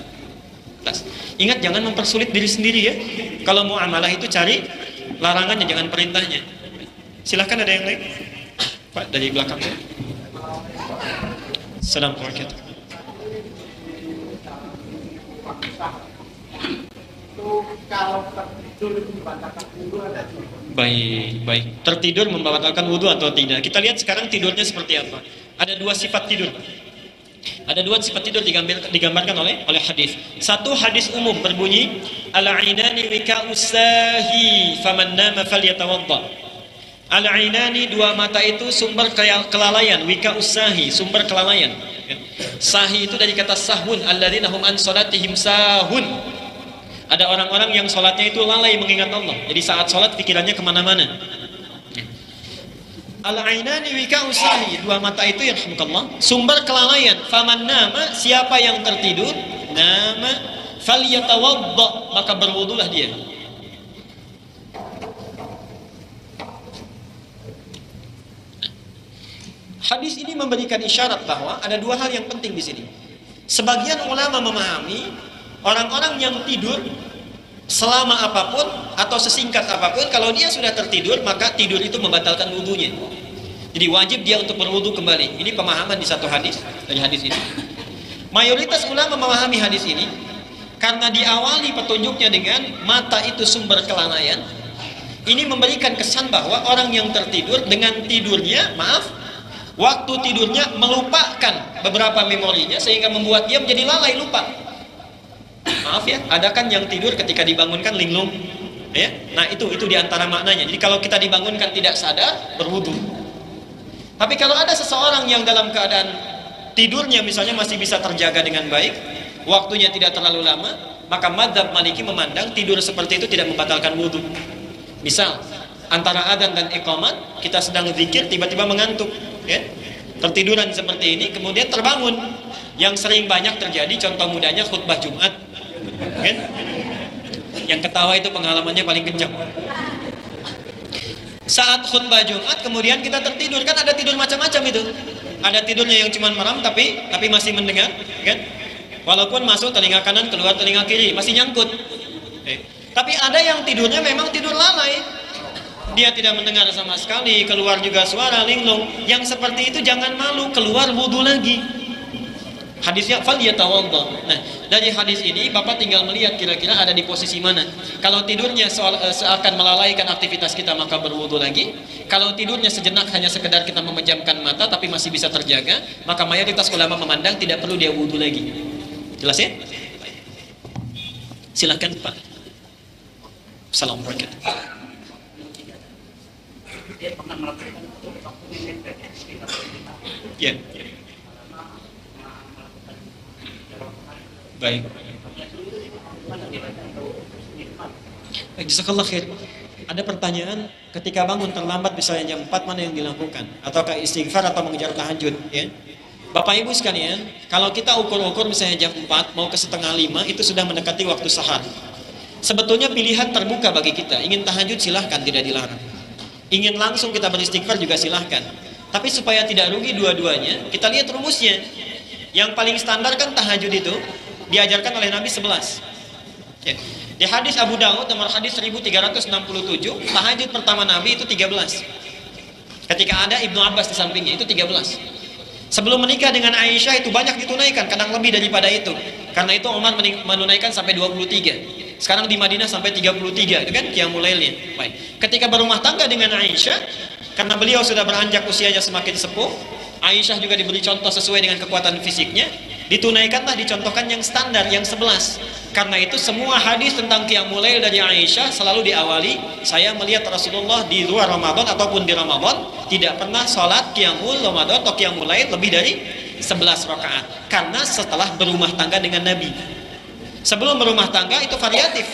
Ingat jangan mempersulit diri sendiri ya. Kalau muamalah itu cari larangannya, jangan perintahnya. Silahkan, ada yang lain? Pak, dari belakang. Assalamualaikum. Baik. Tertidur membatalkan wudhu atau tidak? Kita lihat sekarang tidurnya seperti apa. Ada dua sifat tidur. Ada dua sifat tidur digambarkan oleh hadis. Satu, hadis umum berbunyi, al-ainani wika'us sahi faman nama falyatawadda. Al-ainani, dua mata itu sumber kelalaian, wika'us sahi, sumber kelalaian. Sahi itu dari kata sahun, alladzina hum an salatihim sahun. Ada orang-orang yang sholatnya itu lalai mengingat Allah. Jadi saat sholat pikirannya kemana-mana. Al-ainani wika'us sahi, dua mata itu yarhamukallah, sumber kelalaian. Faman nama, siapa yang tertidur, nama falyatawadda, maka berwudulah dia. Hadis ini memberikan isyarat bahwa ada dua hal yang penting di sini. Sebagian ulama memahami orang-orang yang tidur selama apapun atau sesingkat apapun, kalau dia sudah tertidur, maka tidur itu membatalkan wudunya. Jadi wajib dia untuk berwudu kembali. Ini pemahaman di satu hadis, dari hadis ini. Mayoritas ulama memahami hadis ini karena diawali petunjuknya dengan mata itu sumber kelalaian. Ini memberikan kesan bahwa orang yang tertidur dengan tidurnya, waktu tidurnya melupakan beberapa memorinya sehingga membuat dia menjadi lalai, lupa. Maaf ya, ada kan yang tidur ketika dibangunkan linglung, ya. Nah itu diantara maknanya. Jadi kalau kita dibangunkan tidak sadar, berwudu. Tapi kalau ada seseorang yang dalam keadaan tidurnya misalnya masih bisa terjaga dengan baik, waktunya tidak terlalu lama, maka madzhab Maliki memandang tidur seperti itu tidak membatalkan wudu. Misal antara adzan dan iqamat kita sedang zikir, tiba-tiba mengantuk, ya. Tertiduran seperti ini, kemudian terbangun. Yang sering banyak terjadi, contoh mudahnya khutbah Jumat, kan? Yang ketawa itu pengalamannya paling kencang. Saat khutbah Jumat kemudian kita tertidur, kan ada tidur macam-macam itu. Ada tidurnya yang cuma merem tapi masih mendengar, kan? Walaupun masuk telinga kanan, keluar telinga kiri, masih nyangkut. Tapi ada yang tidurnya memang tidur lalai. Dia tidak mendengar sama sekali, keluar juga suara linglung. Yang seperti itu jangan malu, keluar wudu lagi. Hadisnya falyatawadda. Nah, dari hadis ini Bapak tinggal melihat kira-kira ada di posisi mana. Kalau tidurnya seakan melalaikan aktivitas kita, maka berwudu lagi. Kalau tidurnya sejenak hanya sekedar kita memejamkan mata tapi masih bisa terjaga, maka mayoritas ulama memandang tidak perlu dia wudu lagi. Jelas ya? Silakan Pak. Assalamualaikum. Ya. Baik. Jazakallah khair. Ada pertanyaan, ketika bangun terlambat misalnya jam 4 mana yang dilakukan? Ataukah istighfar atau mengejar tahajud, ya? Bapak Ibu sekalian, kalau kita ukur-ukur misalnya jam 4 mau ke setengah 5 itu sudah mendekati waktu sahar. Sebetulnya pilihan terbuka bagi kita. Ingin tahajud silahkan, tidak dilarang. Ingin langsung kita beristighfar juga silahkan. Tapi supaya tidak rugi dua-duanya, kita lihat rumusnya. Yang paling standar kan tahajud itu diajarkan oleh Nabi 11. Ya. Di hadis Abu Daud nomor hadis 1367, tahajud pertama Nabi itu 13. Ketika ada Ibnu Abbas di sampingnya itu 13. Sebelum menikah dengan Aisyah itu banyak ditunaikan, kadang lebih daripada itu. Karena itu Umar menunaikan sampai 23. Sekarang di Madinah sampai 33, itu kan qiyamul lailnya. Baik. Ketika berumah tangga dengan Aisyah, karena beliau sudah beranjak usianya semakin sepuh, Aisyah juga diberi contoh sesuai dengan kekuatan fisiknya, ditunaikanlah, dicontohkan yang standar, yang 11. Karena itu semua hadis tentang qiyamul lail dari Aisyah selalu diawali, saya melihat Rasulullah di luar Ramadan ataupun di Ramadan tidak pernah sholat qiyamul Ramadan atau qiyamul lail lebih dari 11 rakaat. Karena setelah berumah tangga dengan Nabi. Sebelum berumah tangga itu variatif,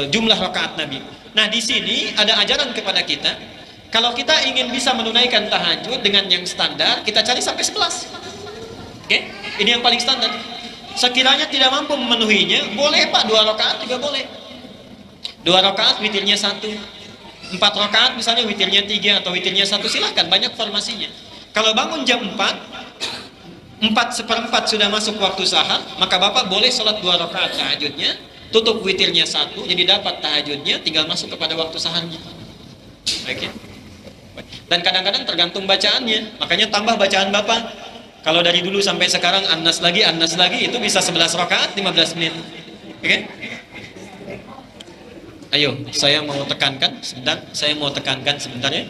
jumlah rakaat Nabi. Nah, di sini ada ajaran kepada kita, kalau kita ingin bisa menunaikan tahajud dengan yang standar, kita cari sampai 11. Oke? Ini yang paling standar. Sekiranya tidak mampu memenuhinya, boleh Pak, 2 rakaat juga boleh. 2 rakaat witirnya 1. 4 rakaat misalnya witirnya 3 atau witirnya 1, silahkan, banyak formasinya. Kalau bangun jam 4:4 sudah masuk waktu sahar, maka Bapak boleh sholat 2 rakaat tahajudnya, tutup witirnya 1, jadi dapat tahajudnya, tinggal masuk kepada waktu saharnya. Baik ya? Dan kadang-kadang tergantung bacaannya, makanya tambah bacaan Bapak. Kalau dari dulu sampai sekarang An-Nas lagi, itu bisa 11 rakaat 15 menit. Oke? Ayo, saya mau tekankan sebentar ya.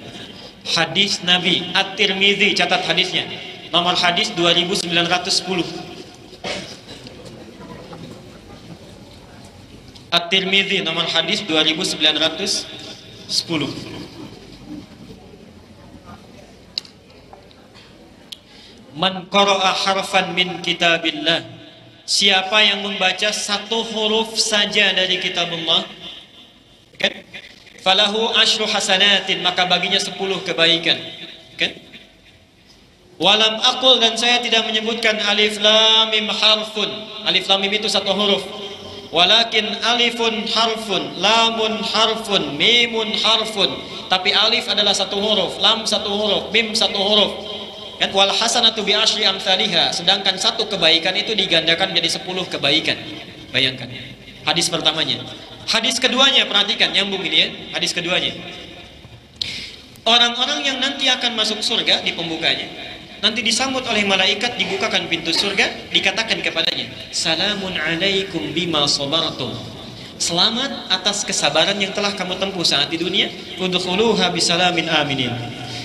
Hadis Nabi At-Tirmidzi, catat hadisnya. Nomor hadis 2910. At-Tirmidzi nomor hadis 2910. Man qara'a harfan min kitabillah, siapa yang membaca 1 huruf saja dari kitabullah, kan? Falahu asyru hasanatin, maka baginya 10 kebaikan, kan? Walam aqul, dan saya tidak menyebutkan alif lam mim harfun. Alif lam mim itu 1 huruf. Walakin alifun harfun, lamun harfun, mimun harfun. Tapi alif adalah 1 huruf, lam 1 huruf, mim 1 huruf. Kan wal hasanatu bi asyri amsalihha, sedangkan 1 kebaikan itu digandakan menjadi 10 kebaikan. Bayangkan. Hadis pertamanya. Hadis keduanya, perhatikan, nyambung ini ya. Hadis keduanya. Orang-orang yang nanti akan masuk surga di pembukanya, nanti disambut oleh malaikat, dibukakan pintu surga, dikatakan kepadanya, salamun alaikum bima sabartum. Selamat atas kesabaran yang telah kamu tempuh saat di dunia. Udkhuluha bisalamin aminin.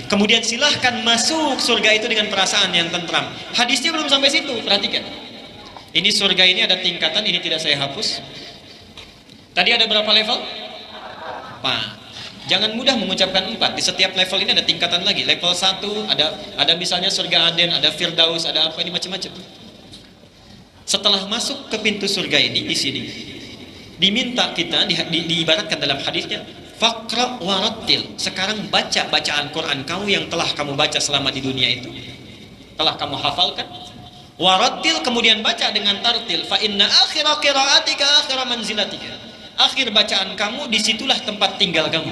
Kemudian silahkan masuk surga itu dengan perasaan yang tentram. Hadisnya belum sampai situ, perhatikan. Ini surga ini ada tingkatan, ini tidak saya hapus. Tadi ada berapa level? 4. Jangan mudah mengucapkan 4. Di setiap level ini ada tingkatan lagi. Level 1 ada misalnya surga Aden, ada Firdaus, ada apa ini macam-macam. Setelah masuk ke pintu surga ini di sini, diminta kita diibaratkan dalam hadisnya, faqra warattil. Sekarang baca bacaan Quran kamu yang telah kamu baca selama di dunia itu, telah kamu hafalkan. Warattil, kemudian baca dengan tartil. Fa inna akhira qiraatika akhira manzilatika. Akhir bacaan kamu disitulah tempat tinggal kamu.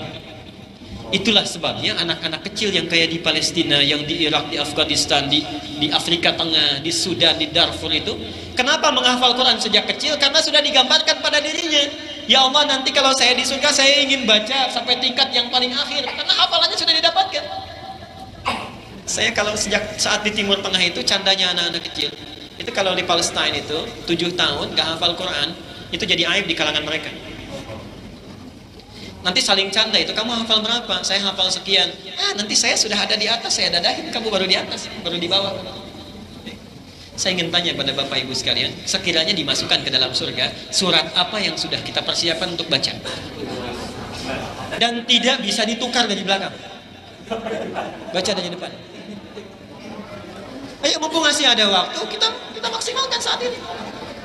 Itulah sebabnya anak-anak kecil yang kayak di Palestina, yang di Irak, di Afghanistan, di Afrika Tengah, di Sudan, di Darfur itu, kenapa menghafal Quran sejak kecil? Karena sudah digambarkan pada dirinya. Ya Allah, nanti kalau saya di surga, saya ingin baca sampai tingkat yang paling akhir, karena hafalannya sudah didapatkan. Saya kalau sejak saat di Timur Tengah itu, candanya anak-anak kecil itu kalau di Palestina itu 7 tahun gak hafal Quran, itu jadi aib di kalangan mereka. Nanti saling canda itu, kamu hafal berapa? Saya hafal sekian. Nanti saya sudah ada di atas, saya dadahin, kamu baru di atas, baru di bawah. Saya ingin tanya pada Bapak Ibu sekalian, sekiranya dimasukkan ke dalam surga, surat apa yang sudah kita persiapkan untuk baca? Dan tidak bisa ditukar dari belakang. Baca dari depan. Ayo, mumpung masih ada waktu, kita maksimalkan saat ini.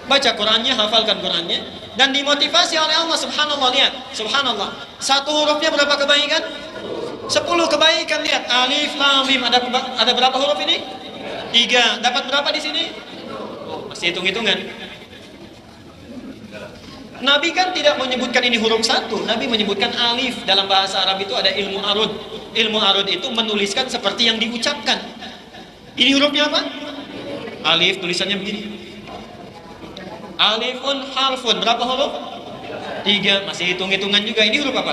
Baca Qurannya, hafalkan Qurannya, dan dimotivasi oleh Allah. Subhanallah, lihat, subhanallah, satu hurufnya berapa kebaikan? 10 kebaikan. Lihat, alif lam mim, ada berapa huruf ini? 3. Dapat berapa di sini? Masih hitung-hitungan. Nabi kan tidak menyebutkan ini huruf 1. Nabi menyebutkan alif. Dalam bahasa Arab itu ada ilmu arud. Ilmu arud itu menuliskan seperti yang diucapkan. Ini hurufnya apa? Alif, tulisannya begini. Alifun harfun, berapa huruf? 3. Masih hitung-hitungan juga. Ini huruf apa?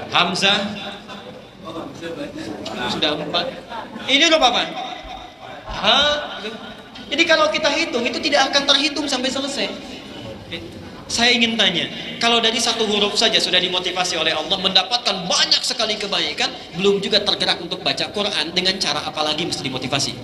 Hamzah. Sudah 4. Ini huruf apa? Ha. Jadi kalau kita hitung, itu tidak akan terhitung sampai selesai. Saya ingin tanya, kalau dari satu huruf saja sudah dimotivasi oleh Allah mendapatkan banyak sekali kebaikan, belum juga tergerak untuk baca Quran, dengan cara apa lagi mesti dimotivasi?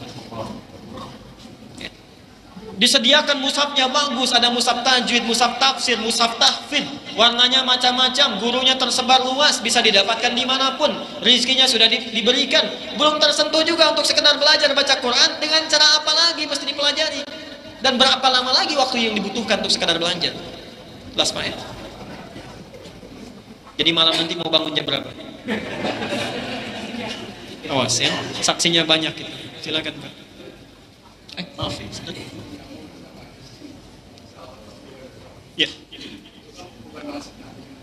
Disediakan mushafnya bagus, ada mushaf tajwid, mushaf tafsir, mushaf tahfidz, warnanya macam-macam, gurunya tersebar luas, bisa didapatkan dimanapun, rizkinya sudah diberikan, belum tersentuh juga untuk sekedar belajar baca Quran, dengan cara apa lagi mesti dipelajari, dan berapa lama lagi waktu yang dibutuhkan untuk sekedar belajar? Last point. Jadi malam nanti mau bangun jam berapa? Awas ya, saksinya banyak itu. Silakan Pak. Maaf ya.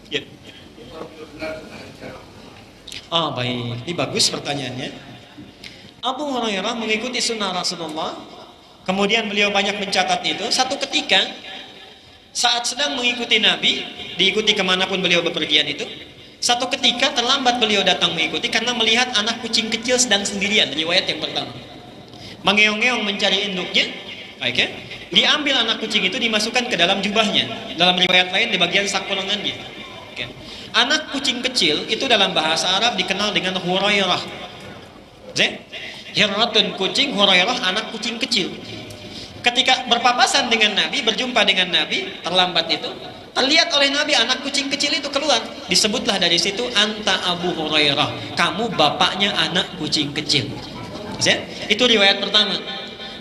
Ya. Ah, baik. Ini bagus pertanyaannya. Abu Hurairah mengikuti sunnah Rasulullah. Kemudian beliau banyak mencatat itu. Satu ketika saat sedang mengikuti Nabi, diikuti kemanapun beliau bepergian itu, satu ketika terlambat beliau datang mengikuti karena melihat anak kucing kecil sedang sendirian. Riwayat yang pertama, mengeong-ngeong mencari induknya. Baik ya, diambil anak kucing itu, dimasukkan ke dalam jubahnya. Dalam riwayat lain di bagian sak lengannya. Okay. Anak kucing kecil itu dalam bahasa Arab dikenal dengan Hurairah. Hirratun kucing, Hurairah anak kucing kecil. Ketika berpapasan dengan Nabi, berjumpa dengan Nabi, terlambat itu, terlihat oleh Nabi anak kucing kecil itu keluar. Disebutlah dari situ, anta Abu Hurairah, kamu bapaknya anak kucing kecil. Itu riwayat pertama.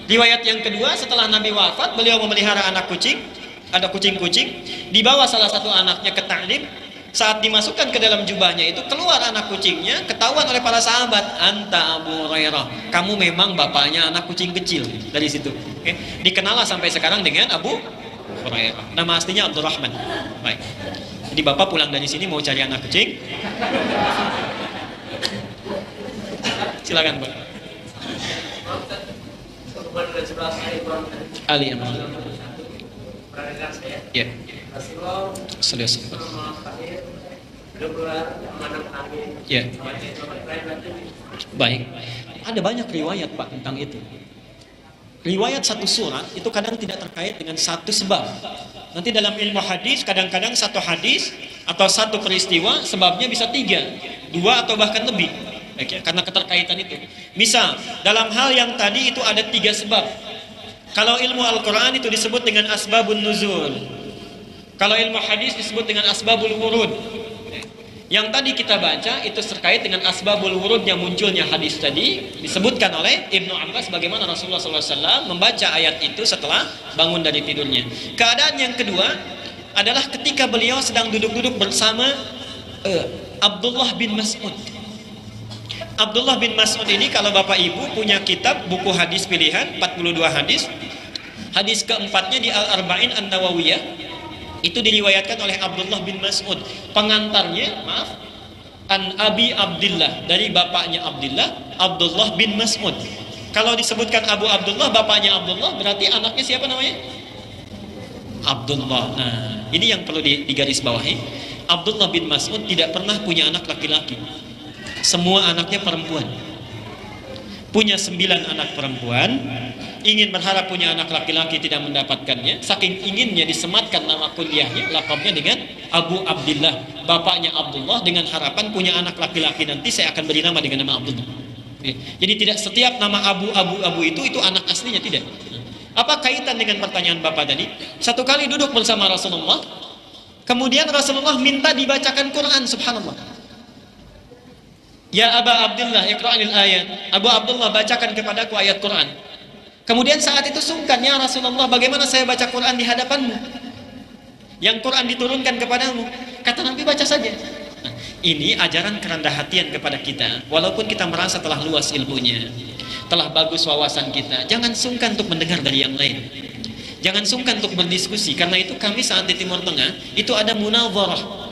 Riwayat yang kedua, setelah Nabi wafat, beliau memelihara anak kucing, ada kucing-kucing, dibawa salah satu anaknya ke ta'lim. Saat dimasukkan ke dalam jubahnya itu, keluar anak kucingnya, ketahuan oleh para sahabat, anta Abu Hurairah, kamu memang bapaknya anak kucing kecil. Dari situ dikenallah sampai sekarang dengan Abu Hurairah. Nama aslinya Abdurrahman. Baik. Jadi bapak pulang dari sini mau cari anak kucing, silakan Pak. Ali Amal. Ya. Serius. Ya. Baik. Ada banyak riwayat Pak tentang itu. Riwayat satu surat itu kadang tidak terkait dengan satu sebab. Nanti dalam ilmu hadis kadang-kadang satu hadis atau satu peristiwa sebabnya bisa 3, 2 atau bahkan lebih. Baik ya, karena keterkaitan itu. Misal dalam hal yang tadi itu ada 3 sebab. Kalau ilmu Al-Quran itu disebut dengan asbabun nuzul. Kalau ilmu hadis disebut dengan asbabul wurud. Yang tadi kita baca itu terkait dengan asbabul wurudnya munculnya hadis tadi, disebutkan oleh Ibnu Abbas bagaimana Rasulullah SAW membaca ayat itu setelah bangun dari tidurnya. Keadaan yang kedua adalah ketika beliau sedang duduk-duduk bersama Abdullah bin Mas'ud. Abdullah bin Mas'ud ini kalau Bapak Ibu punya kitab buku hadis pilihan 42 hadis, hadis keempatnya di Al-Arba'in An-Nawawiyah, itu diriwayatkan oleh Abdullah bin Mas'ud. Pengantarnya, An Abi Abdullah, dari bapaknya Abdullah, Abdullah bin Mas'ud. Kalau disebutkan Abu Abdullah, bapaknya Abdullah, berarti anaknya siapa namanya? Abdullah. Nah, ini yang perlu digarisbawahi. Abdullah bin Mas'ud tidak pernah punya anak laki-laki. Semua anaknya perempuan. Punya 9 anak perempuan. Ingin berharap punya anak laki-laki, tidak mendapatkannya. Saking inginnya disematkan nama kuliahnya, lakabnya dengan Abu Abdullah, bapaknya Abdullah, dengan harapan punya anak laki-laki nanti saya akan beri nama dengan nama Abdullah. Jadi tidak setiap nama Abu itu anak aslinya, tidak. Apa kaitan dengan pertanyaan Bapak tadi? Satu kali duduk bersama Rasulullah, kemudian Rasulullah minta dibacakan Quran, subhanallah. Ya Aba Abdullah, iqra'il ayat. Abu Abdullah, bacakan kepadaku ayat Quran. Kemudian saat itu sungkan, ya Rasulullah, bagaimana saya baca Quran di hadapanmu? Yang Quran diturunkan kepadamu. Kata Nabi, baca saja. Nah, ini ajaran kerendah hatian kepada kita. Walaupun kita merasa telah luas ilmunya, telah bagus wawasan kita, jangan sungkan untuk mendengar dari yang lain. Jangan sungkan untuk berdiskusi. Karena itu kami saat di Timur Tengah itu ada munadharah.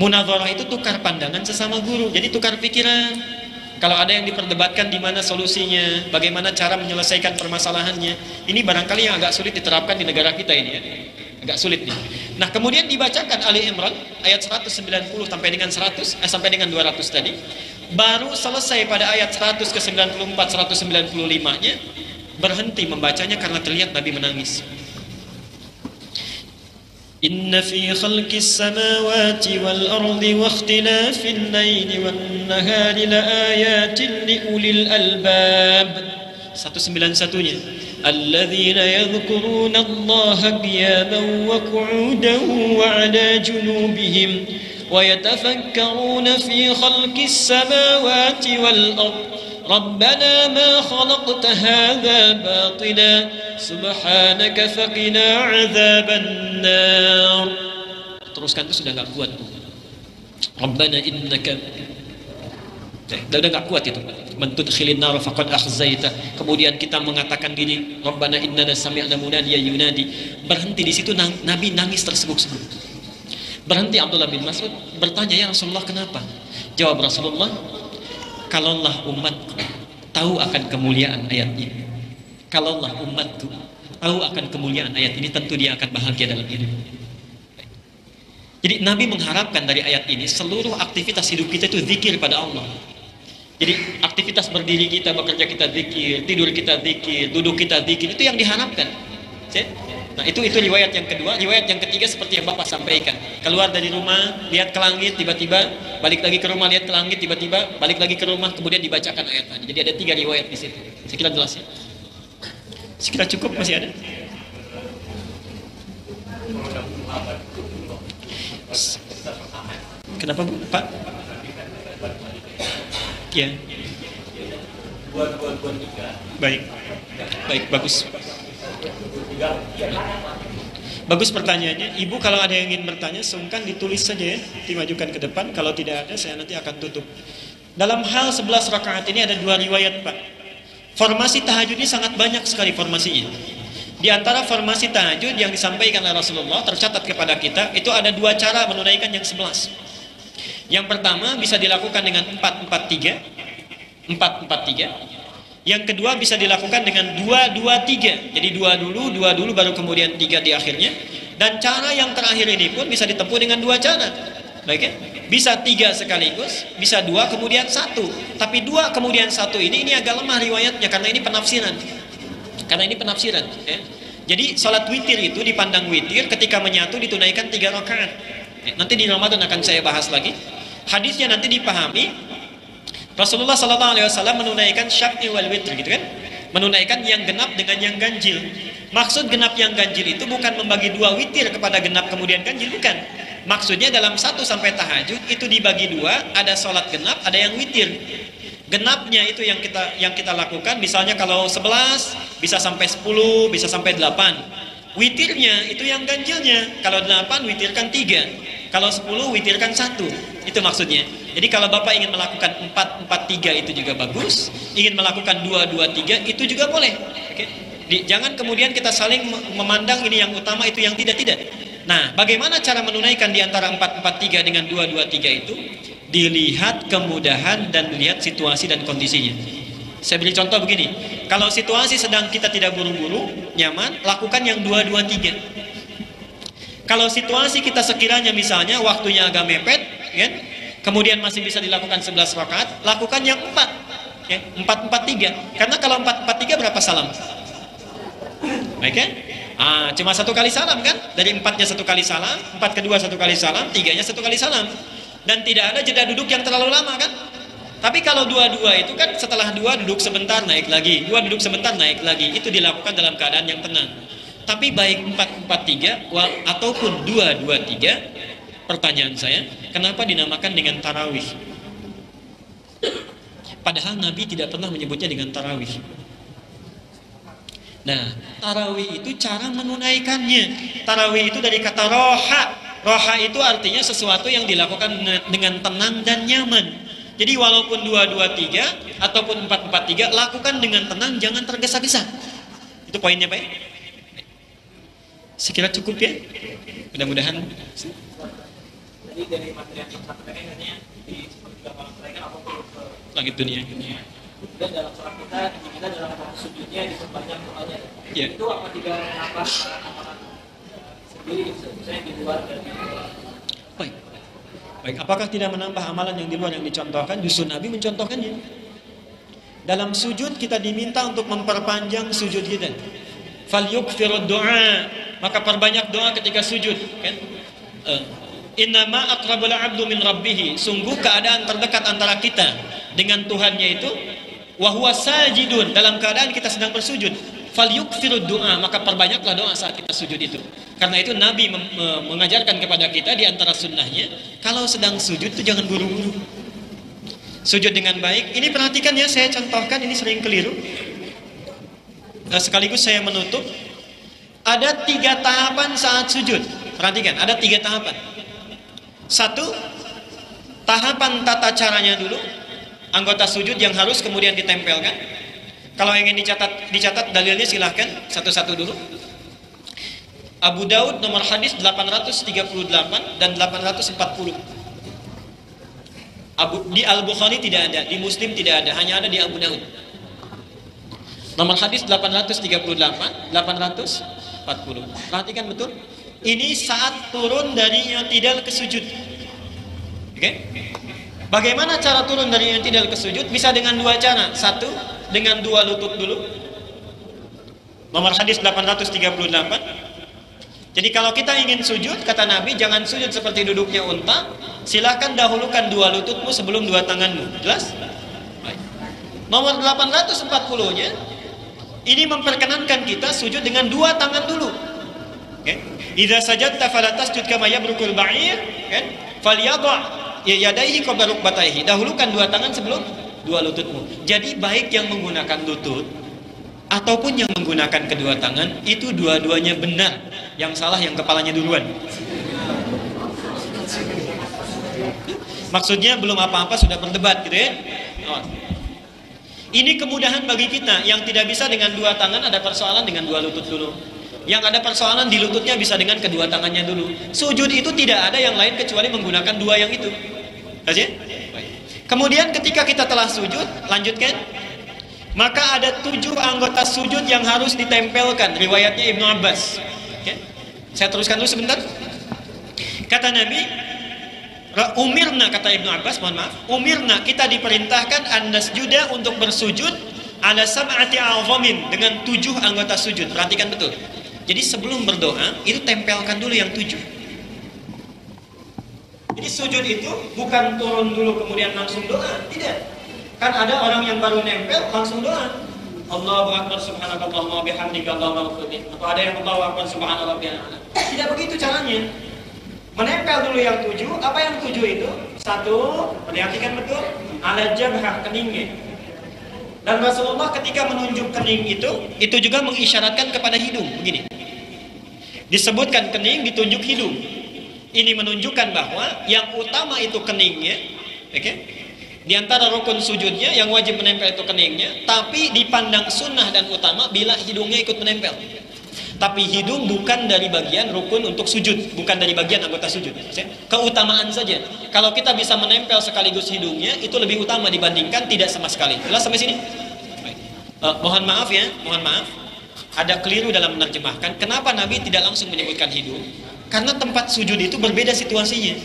Munadharah itu tukar pandangan sesama guru. Jadi tukar pikiran. Kalau ada yang diperdebatkan di mana solusinya, bagaimana cara menyelesaikan permasalahannya, ini barangkali yang agak sulit diterapkan di negara kita ini ya. Agak sulit nih. Nah, kemudian dibacakan Ali Imran ayat 190 sampai dengan sampai dengan 200 tadi. Baru selesai pada ayat 100 ke 94 195-nya, berhenti membacanya karena terlihat Nabi menangis. Inna fi khalqis samawati wal ardi wa ikhtilafil laili wan nahari la ayatin li ulil albab. 191-nya. Alladzina yadhkuruna Allaha qiyaman wa qu'udan wa 'ala junubihim wa yatafakkaruna fi khalqis samawati wal ardi. Rabbana ma khalaqta hadha batila subhanaka faqina adzaban nar. Teruskan itu sudah enggak kuat. Rabbana innaka, udah enggak kuat itu. Man tudkhilin nar faqad akhzaita. Kemudian kita mengatakan gini, Rabbana innana sami'na munadiyan yunadi. Berhenti di situ, Nabi nangis tersebut-sebut. Berhenti Abdullah bin Mas'ud bertanya, ya Rasulullah, kenapa? Jawab Rasulullah, kalaulah umatku tahu akan kemuliaan ayat ini, kalaulah umatku tahu akan kemuliaan ayat ini, tentu dia akan bahagia dalam hidup. Jadi Nabi mengharapkan dari ayat ini seluruh aktivitas hidup kita itu zikir pada Allah. Jadi aktivitas berdiri kita, bekerja kita zikir, tidur kita zikir, duduk kita zikir, itu yang diharapkan. Nah, itu riwayat yang kedua. Riwayat yang ketiga seperti yang Bapak sampaikan. Keluar dari rumah, lihat ke langit, tiba-tiba balik lagi ke rumah, lihat ke langit, tiba-tiba balik lagi ke rumah, kemudian dibacakan ayat tadi. Jadi ada 3 riwayat di situ. Saya kira jelas ya. Saya kira cukup, masih ada. Kenapa Bu, Pak? Ya. Baik. Baik, bagus. Bagus pertanyaannya. Ibu kalau ada yang ingin bertanya, sungkan ditulis saja ya, dimajukan ke depan. Kalau tidak ada, saya nanti akan tutup. Dalam hal 11 rakaat ini ada 2 riwayat Pak. Formasi tahajud ini sangat banyak sekali formasinya. Di antara formasi tahajud yang disampaikan oleh Rasulullah, tercatat kepada kita, itu ada 2 cara menunaikan yang 11. Yang pertama bisa dilakukan dengan 4-4-3. 4-4-3. Yang kedua bisa dilakukan dengan 2-2-3. Jadi 2 dulu baru kemudian 3 di akhirnya. Dan cara yang terakhir ini pun bisa ditempuh dengan 2 cara. Baik ya? Bisa 3 sekaligus, bisa 2 kemudian 1. Tapi 2 kemudian 1 ini agak lemah riwayatnya karena ini penafsiran. Ya. Jadi salat witir itu dipandang witir ketika menyatu ditunaikan 3 rakaat. Nanti di Ramadan akan saya bahas lagi. Hadisnya nanti dipahami. Rasulullah SAW menunaikan syafi wal witr, gitu kan? Menunaikan yang genap dengan yang ganjil. Maksud genap yang ganjil itu bukan membagi 2 witir kepada genap kemudian ganjil, bukan. Maksudnya dalam 1 sampai tahajud itu dibagi 2, ada sholat genap, ada yang witir. Genapnya itu yang kita lakukan, misalnya kalau 11 bisa sampai 10, bisa sampai 8. Witirnya itu yang ganjilnya, kalau 8 witirkan 3, kalau 10 witirkan 1. Itu maksudnya. Jadi kalau Bapak ingin melakukan 4-4-3 itu juga bagus, ingin melakukan 2-2-3 itu juga boleh. Oke? Jangan kemudian kita saling memandang ini yang utama, itu yang tidak. Nah, bagaimana cara menunaikan di antara 4-4-3 dengan 2-2-3 itu? Dilihat kemudahan dan dilihat situasi dan kondisinya. Saya beri contoh begini, kalau situasi sedang kita tidak buru-buru, nyaman, lakukan yang 2, 2, 3. Kalau situasi kita sekiranya misalnya waktunya agak mepet, kan? Kemudian masih bisa dilakukan 11 rakaat, lakukan yang 4, ya, 4, 4, 3. Karena kalau 4, 4, 3 berapa salam? Baik kan? Cuma 1 kali salam kan? Dari 4-nya 1 kali salam, 4 kedua 1 kali salam, 3-nya 1 kali salam. Dan tidak ada jeda duduk yang terlalu lama kan? Tapi kalau 2-2 itu kan setelah 2 duduk sebentar naik lagi, 2 duduk sebentar naik lagi. Itu dilakukan dalam keadaan yang tenang. Tapi baik 4, 4, 3 ataupun 2, 2, 3, pertanyaan saya, kenapa dinamakan dengan tarawih? Padahal Nabi tidak pernah menyebutnya dengan tarawih. Nah, tarawih itu cara menunaikannya. Tarawih itu dari kata roha. Roha itu artinya sesuatu yang dilakukan dengan tenang dan nyaman. Jadi walaupun 2, 2, 3 ataupun 4, 4, 3, lakukan dengan tenang, jangan tergesa-gesa. Itu poinnya Pak. Sekira cukup ya. Mudah-mudahan. Jadi dari materi yang disampaikan hanya di seperti mereka apapun langit dunia. Dan dalam sholat kita dalam sujudnya diperbanyak doanya. Ya. Itu apa tidak menambah amalan sendiri, misalnya di luar dari Baik. Baik, apakah tidak menambah amalan yang di luar yang dicontohkan? Justru Nabi mencontohkannya. Dalam sujud kita diminta untuk memperpanjang sujud kita. Falyukfirud doa, maka perbanyak doa ketika sujud, kan? Innama aqrabul 'abdu min rabbih, sungguh keadaan terdekat antara kita dengan Tuhannya itu wa huwa sajidun, dalam keadaan kita sedang bersujud. Falyukfirud doa, maka perbanyaklah doa saat kita sujud itu. Karena itu Nabi mengajarkan kepada kita di antara sunnahnya, kalau sedang sujud itu jangan buru-buru. Sujud dengan baik. Ini perhatikan ya, saya contohkan, ini sering keliru. Sekaligus saya menutup. Ada 3 tahapan saat sujud. Perhatikan, ada 3 tahapan. 1, tahapan tata caranya dulu. Anggota sujud yang harus kemudian ditempelkan. Kalau ingin dicatat dalilnya silahkan satu-satu dulu. Abu Daud nomor hadis 838 dan 840. Di Al-Bukhari tidak ada, di Muslim tidak ada, hanya ada di Abu Daud. Nomor hadis 838, 840. Perhatikan betul. Ini saat turun dari i'tidal ke sujud. Oke? Bagaimana cara turun dari i'tidal ke sujud? Bisa dengan 2 cara. 1, dengan 2 lutut dulu. Nomor hadis 838. Jadi kalau kita ingin sujud, kata Nabi, jangan sujud seperti duduknya unta. Silahkan dahulukan 2 lututmu sebelum 2 tanganmu. Jelas? Baik. Nomor 840-nya, ini memperkenankan kita sujud dengan 2 tangan dulu. Oke? Idza sajadta fala tasjud kama yabrukul ba'ir, kan? Falyadha yadayhi qabla rukbatayhi. Dahulukan 2 tangan sebelum 2 lututmu. Jadi baik yang menggunakan lutut ataupun yang menggunakan kedua tangan, itu dua-duanya benar. Yang salah yang kepalanya duluan. Maksudnya belum apa-apa sudah berdebat gitu ya. Ini kemudahan bagi kita. Yang tidak bisa dengan 2 tangan ada persoalan dengan 2 lutut dulu. Yang ada persoalan di lututnya bisa dengan kedua tangannya dulu. Sujud itu tidak ada yang lain kecuali menggunakan 2 yang itu. Oke? Kemudian ketika kita telah sujud, lanjutkan. Maka ada 7 anggota sujud yang harus ditempelkan. Riwayatnya Ibnu Abbas. Okay? Saya teruskan dulu sebentar. Kata Nabi, umirna, kata Ibnu Abbas, mohon maaf, umirna, kita diperintahkan an-nasjuda, untuk bersujud ala sab'ati a'zamin, dengan 7 anggota sujud. Perhatikan betul. Jadi sebelum berdoa, itu tempelkan dulu yang 7. Jadi sujud itu bukan turun dulu kemudian langsung doa, tidak. Kan ada orang yang baru nempel langsung doa. Allahu akbar subhanakallahumma bihamdika Allahumma ighfirli. Atau ada yang Allahu akbar subhanallah rabbiyal a'la. Tidak begitu caranya. Menempel dulu yang 7. Apa yang 7 itu? 1, perhatikan betul, ala jabhah, keningnya. Dan Rasulullah ketika menunjuk kening itu juga mengisyaratkan kepada hidung. Begini. Disebutkan kening, ditunjuk hidung. Ini menunjukkan bahwa yang utama itu keningnya. Oke? Di antara rukun sujudnya yang wajib menempel itu keningnya, tapi dipandang sunnah dan utama bila hidungnya ikut menempel. Tapi hidung bukan dari bagian rukun untuk sujud, bukan dari bagian anggota sujud. Keutamaan saja. Kalau kita bisa menempel sekaligus hidungnya, itu lebih utama dibandingkan tidak sama sekali. Jelas sampai sini? Mohon maaf ya, mohon maaf. Ada keliru dalam menerjemahkan. Kenapa Nabi tidak langsung menyebutkan hidung? Karena tempat sujud itu berbeda situasinya.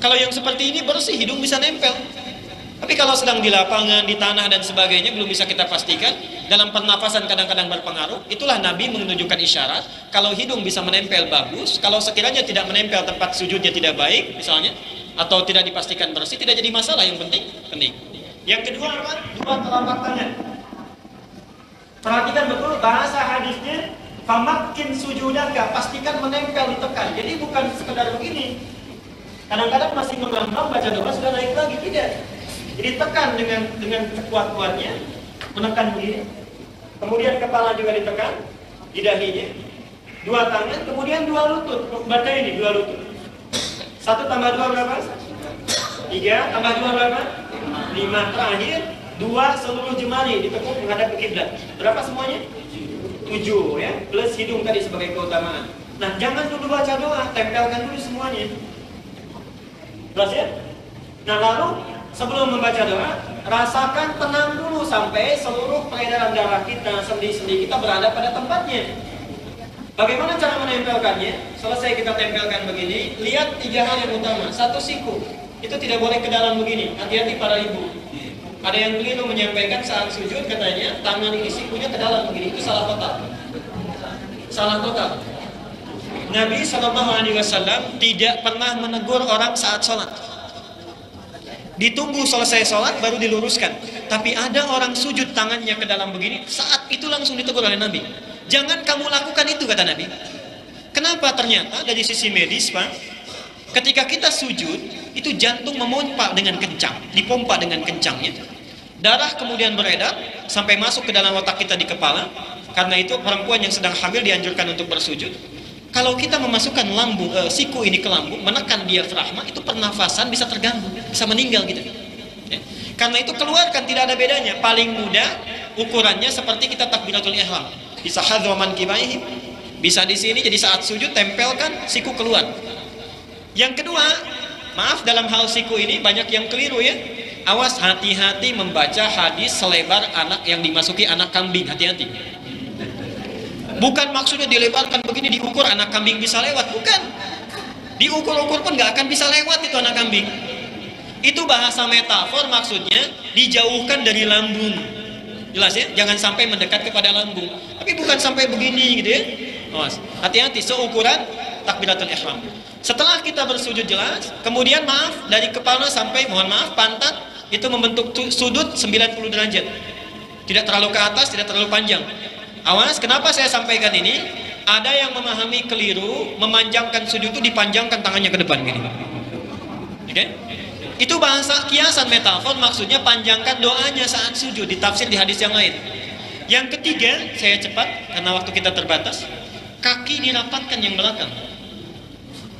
Kalau yang seperti ini bersih, hidung bisa nempel. Tapi kalau sedang di lapangan, di tanah dan sebagainya, belum bisa kita pastikan. Dalam pernafasan kadang-kadang berpengaruh. Itulah Nabi menunjukkan isyarat. Kalau hidung bisa menempel bagus. Kalau sekiranya tidak menempel, tempat sujudnya tidak baik misalnya, atau tidak dipastikan bersih, tidak jadi masalah. Yang penting kening. Yang kedua apa? Dua telapak tangan. Perhatikan betul bahasa hadisnya. Famakin sujudaka, pastikan menempel, ditekan. Jadi bukan sekedar begini. Kadang-kadang masih ngeram-ram baca doa sudah naik lagi, tidak. Jadi tekan dengan sekuat-kuatnya, menekan begini. Kemudian kepala juga ditekan di dahinya. Dua tangan, kemudian dua lutut. Baca ini dua lutut. 1 tambah 2 berapa? 3 tambah 2 berapa? 5. Terakhir 2 seluruh jemari ditekuk menghadap ke kiblat. Berapa semuanya? 7 ya. Plus hidung tadi sebagai keutamaan. Nah, jangan dulu baca doa, tempelkan dulu semuanya. Jelas ya? Nah, lalu sebelum membaca doa, rasakan tenang dulu sampai seluruh peredaran darah kita, sendi-sendi kita berada pada tempatnya. Bagaimana cara menempelkannya? Selesai kita tempelkan begini, lihat 3 hal yang utama. 1, siku. Itu tidak boleh ke dalam begini. Hati-hati para ibu. Ada yang keliru menyampaikan saat sujud katanya tangan ini sikunya ke dalam begini. Itu salah total. Salah total. Nabi SAW tidak pernah menegur orang saat sholat. Ditunggu selesai sholat baru diluruskan. Tapi ada orang sujud tangannya ke dalam begini, saat itu langsung ditegur oleh Nabi. Jangan kamu lakukan itu, kata Nabi. Kenapa? Ternyata dari sisi medis, Pak, ketika kita sujud, itu jantung memompa dengan kencang, dipompa dengan kencangnya. Darah kemudian beredar sampai masuk ke dalam otak kita di kepala. Karena itu perempuan yang sedang hamil dianjurkan untuk bersujud. Kalau kita memasukkan lambung, siku ini ke lambung, menekan diafragma, itu pernafasan bisa terganggu, bisa meninggal gitu. Ya. Karena itu keluarkan, tidak ada bedanya. Paling mudah ukurannya seperti kita takbiratul ihram. Bisa hadwa mankibaihi, bisa di sini. Jadi saat sujud tempelkan siku keluar. Yang kedua, maaf dalam hal siku ini banyak yang keliru ya. Awas, hati-hati membaca hadis selebar anak yang dimasuki anak kambing. Hati-hati. Bukan maksudnya dilebarkan begini, diukur anak kambing bisa lewat. Bukan. Diukur-ukur pun gak akan bisa lewat itu anak kambing. Itu bahasa metafor, maksudnya dijauhkan dari lambung. Jelas ya? Jangan sampai mendekat kepada lambung. Tapi bukan sampai begini gitu ya. Awas. Hati-hati, seukuran takbiratul ihram. Setelah kita bersujud jelas, kemudian maaf, dari kepala sampai, mohon maaf, pantat, itu membentuk sudut 90 derajat. Tidak terlalu ke atas, tidak terlalu panjang. Awas, kenapa saya sampaikan ini? Ada yang memahami keliru, memanjangkan sujud itu dipanjangkan tangannya ke depan gini. Oke? Itu bahasa kiasan metafor, maksudnya panjangkan doanya saat sujud, ditafsir di hadis yang lain. Yang ketiga, saya cepat karena waktu kita terbatas. Kaki dirapatkan yang belakang.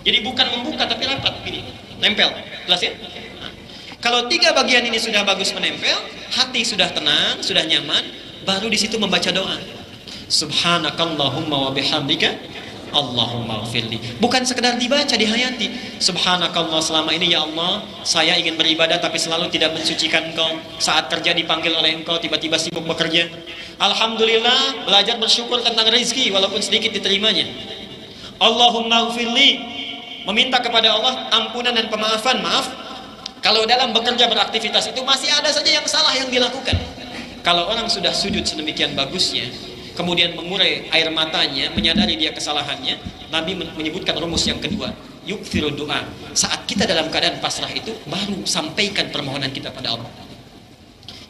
Jadi bukan membuka tapi rapat gini, nempel. Jelas ya? Nah, kalau 3 bagian ini sudah bagus menempel, hati sudah tenang, sudah nyaman, baru di situ membaca doa. Subhanakallahumma wa bihamdika Allahumma ighfirli. Bukan sekedar dibaca, dihayati. Subhanakallah, selama ini ya Allah saya ingin beribadah tapi selalu tidak mensucikan Engkau. Saat kerja dipanggil oleh Engkau, tiba-tiba sibuk bekerja. Alhamdulillah, belajar bersyukur tentang rezeki walaupun sedikit diterimanya. Allahumma ighfirli, meminta kepada Allah ampunan dan pemaafan. Maaf, kalau dalam bekerja beraktivitas itu masih ada saja yang salah yang dilakukan. Kalau orang sudah sujud sedemikian bagusnya, kemudian mengurai air matanya, menyadari dia kesalahannya, Nabi menyebutkan rumus yang kedua, yukthiru doa. Saat kita dalam keadaan pasrah itu, baru sampaikan permohonan kita pada Allah.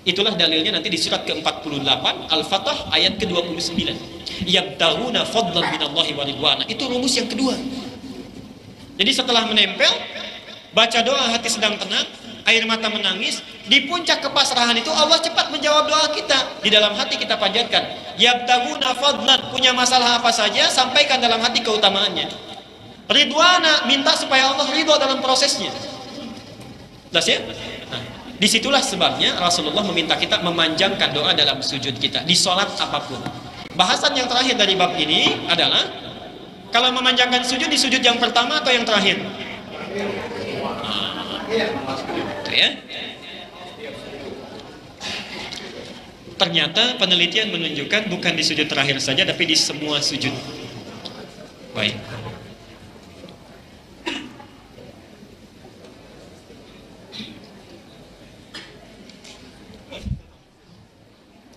Itulah dalilnya nanti di surat ke-48 Al-Fatah ayat ke-29. Yabtaghuna fadlan minallahi wa ridwana. Itu rumus yang kedua. Jadi setelah menempel, baca doa, hati sedang tenang, air mata menangis, di puncak kepasrahan itu Allah cepat menjawab doa kita. Di dalam hati kita panjatkan, yabtaguna fadlan, punya masalah apa saja sampaikan dalam hati keutamaannya. Ridwana, minta supaya Allah ridho dalam prosesnya. Jelas ya? Nah, disitulah sebabnya Rasulullah meminta kita memanjangkan doa dalam sujud kita di sholat apapun. Bahasan yang terakhir dari bab ini adalah kalau memanjangkan sujud di sujud yang pertama atau yang terakhir? Itu ya. Ternyata penelitian menunjukkan bukan di sujud terakhir saja, tapi di semua sujud. Baik.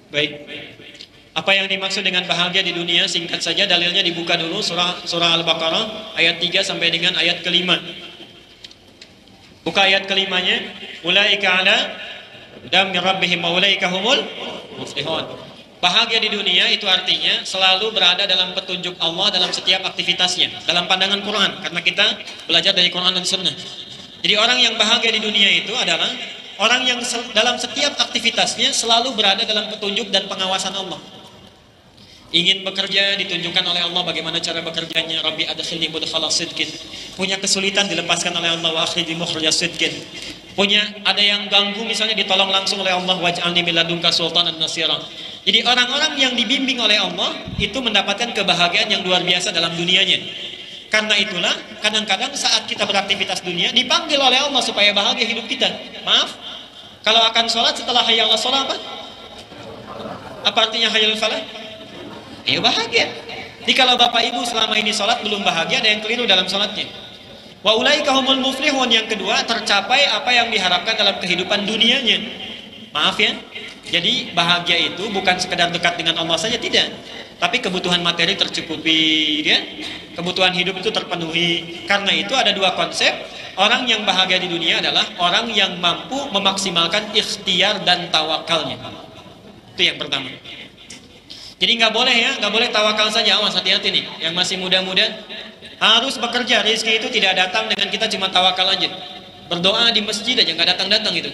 Baik. Apa yang dimaksud dengan bahagia di dunia? Singkat saja, dalilnya dibuka dulu surah Al-Baqarah ayat 3 sampai dengan ayat kelima. Buka ayat kelimanya. Ulaika ala hudam min rabbihim wa ulaika humul muflihun. Bahagia di dunia itu artinya selalu berada dalam petunjuk Allah dalam setiap aktivitasnya, dalam pandangan Quran, karena kita belajar dari Quran dan Sunnah. Jadi orang yang bahagia di dunia itu adalah orang yang dalam setiap aktivitasnya selalu berada dalam petunjuk dan pengawasan Allah. Ingin bekerja, ditunjukkan oleh Allah bagaimana cara bekerjanya. Rabbi adkhilni mudkhala sidqin. Punya kesulitan, dilepaskan oleh Allah. Wa akhriji mukhraja sidqin. Punya ada yang ganggu misalnya, ditolong langsung oleh Allah. Waj'alni min ladunka sultanan nasira. Jadi orang-orang yang dibimbing oleh Allah itu mendapatkan kebahagiaan yang luar biasa dalam dunianya. Karena itulah kadang-kadang saat kita beraktivitas dunia dipanggil oleh Allah supaya bahagia hidup kita. Maaf, kalau akan sholat setelah hayya 'alas shalah apa? Apa artinya hayya 'alal falah? Ya bahagia. Jadi kalau bapak ibu selama ini sholat belum bahagia, ada yang keliru dalam sholatnya. Wa ulaika humul muflihun. Yang kedua, tercapai apa yang diharapkan dalam kehidupan dunianya. Maaf ya. Jadi bahagia itu bukan sekedar dekat dengan Allah saja, tidak. Tapi kebutuhan materi tercukupi, ya. Kebutuhan hidup itu terpenuhi. Karena itu ada dua konsep. Orang yang bahagia di dunia adalah orang yang mampu memaksimalkan ikhtiar dan tawakalnya. Itu yang pertama. Jadi nggak boleh ya, nggak boleh tawakal saja. Awas, hati-hati nih, yang masih muda-muda harus bekerja. Rezeki itu tidak datang dengan kita cuma tawakal aja. Berdoa di masjid aja nggak datang-datang itu.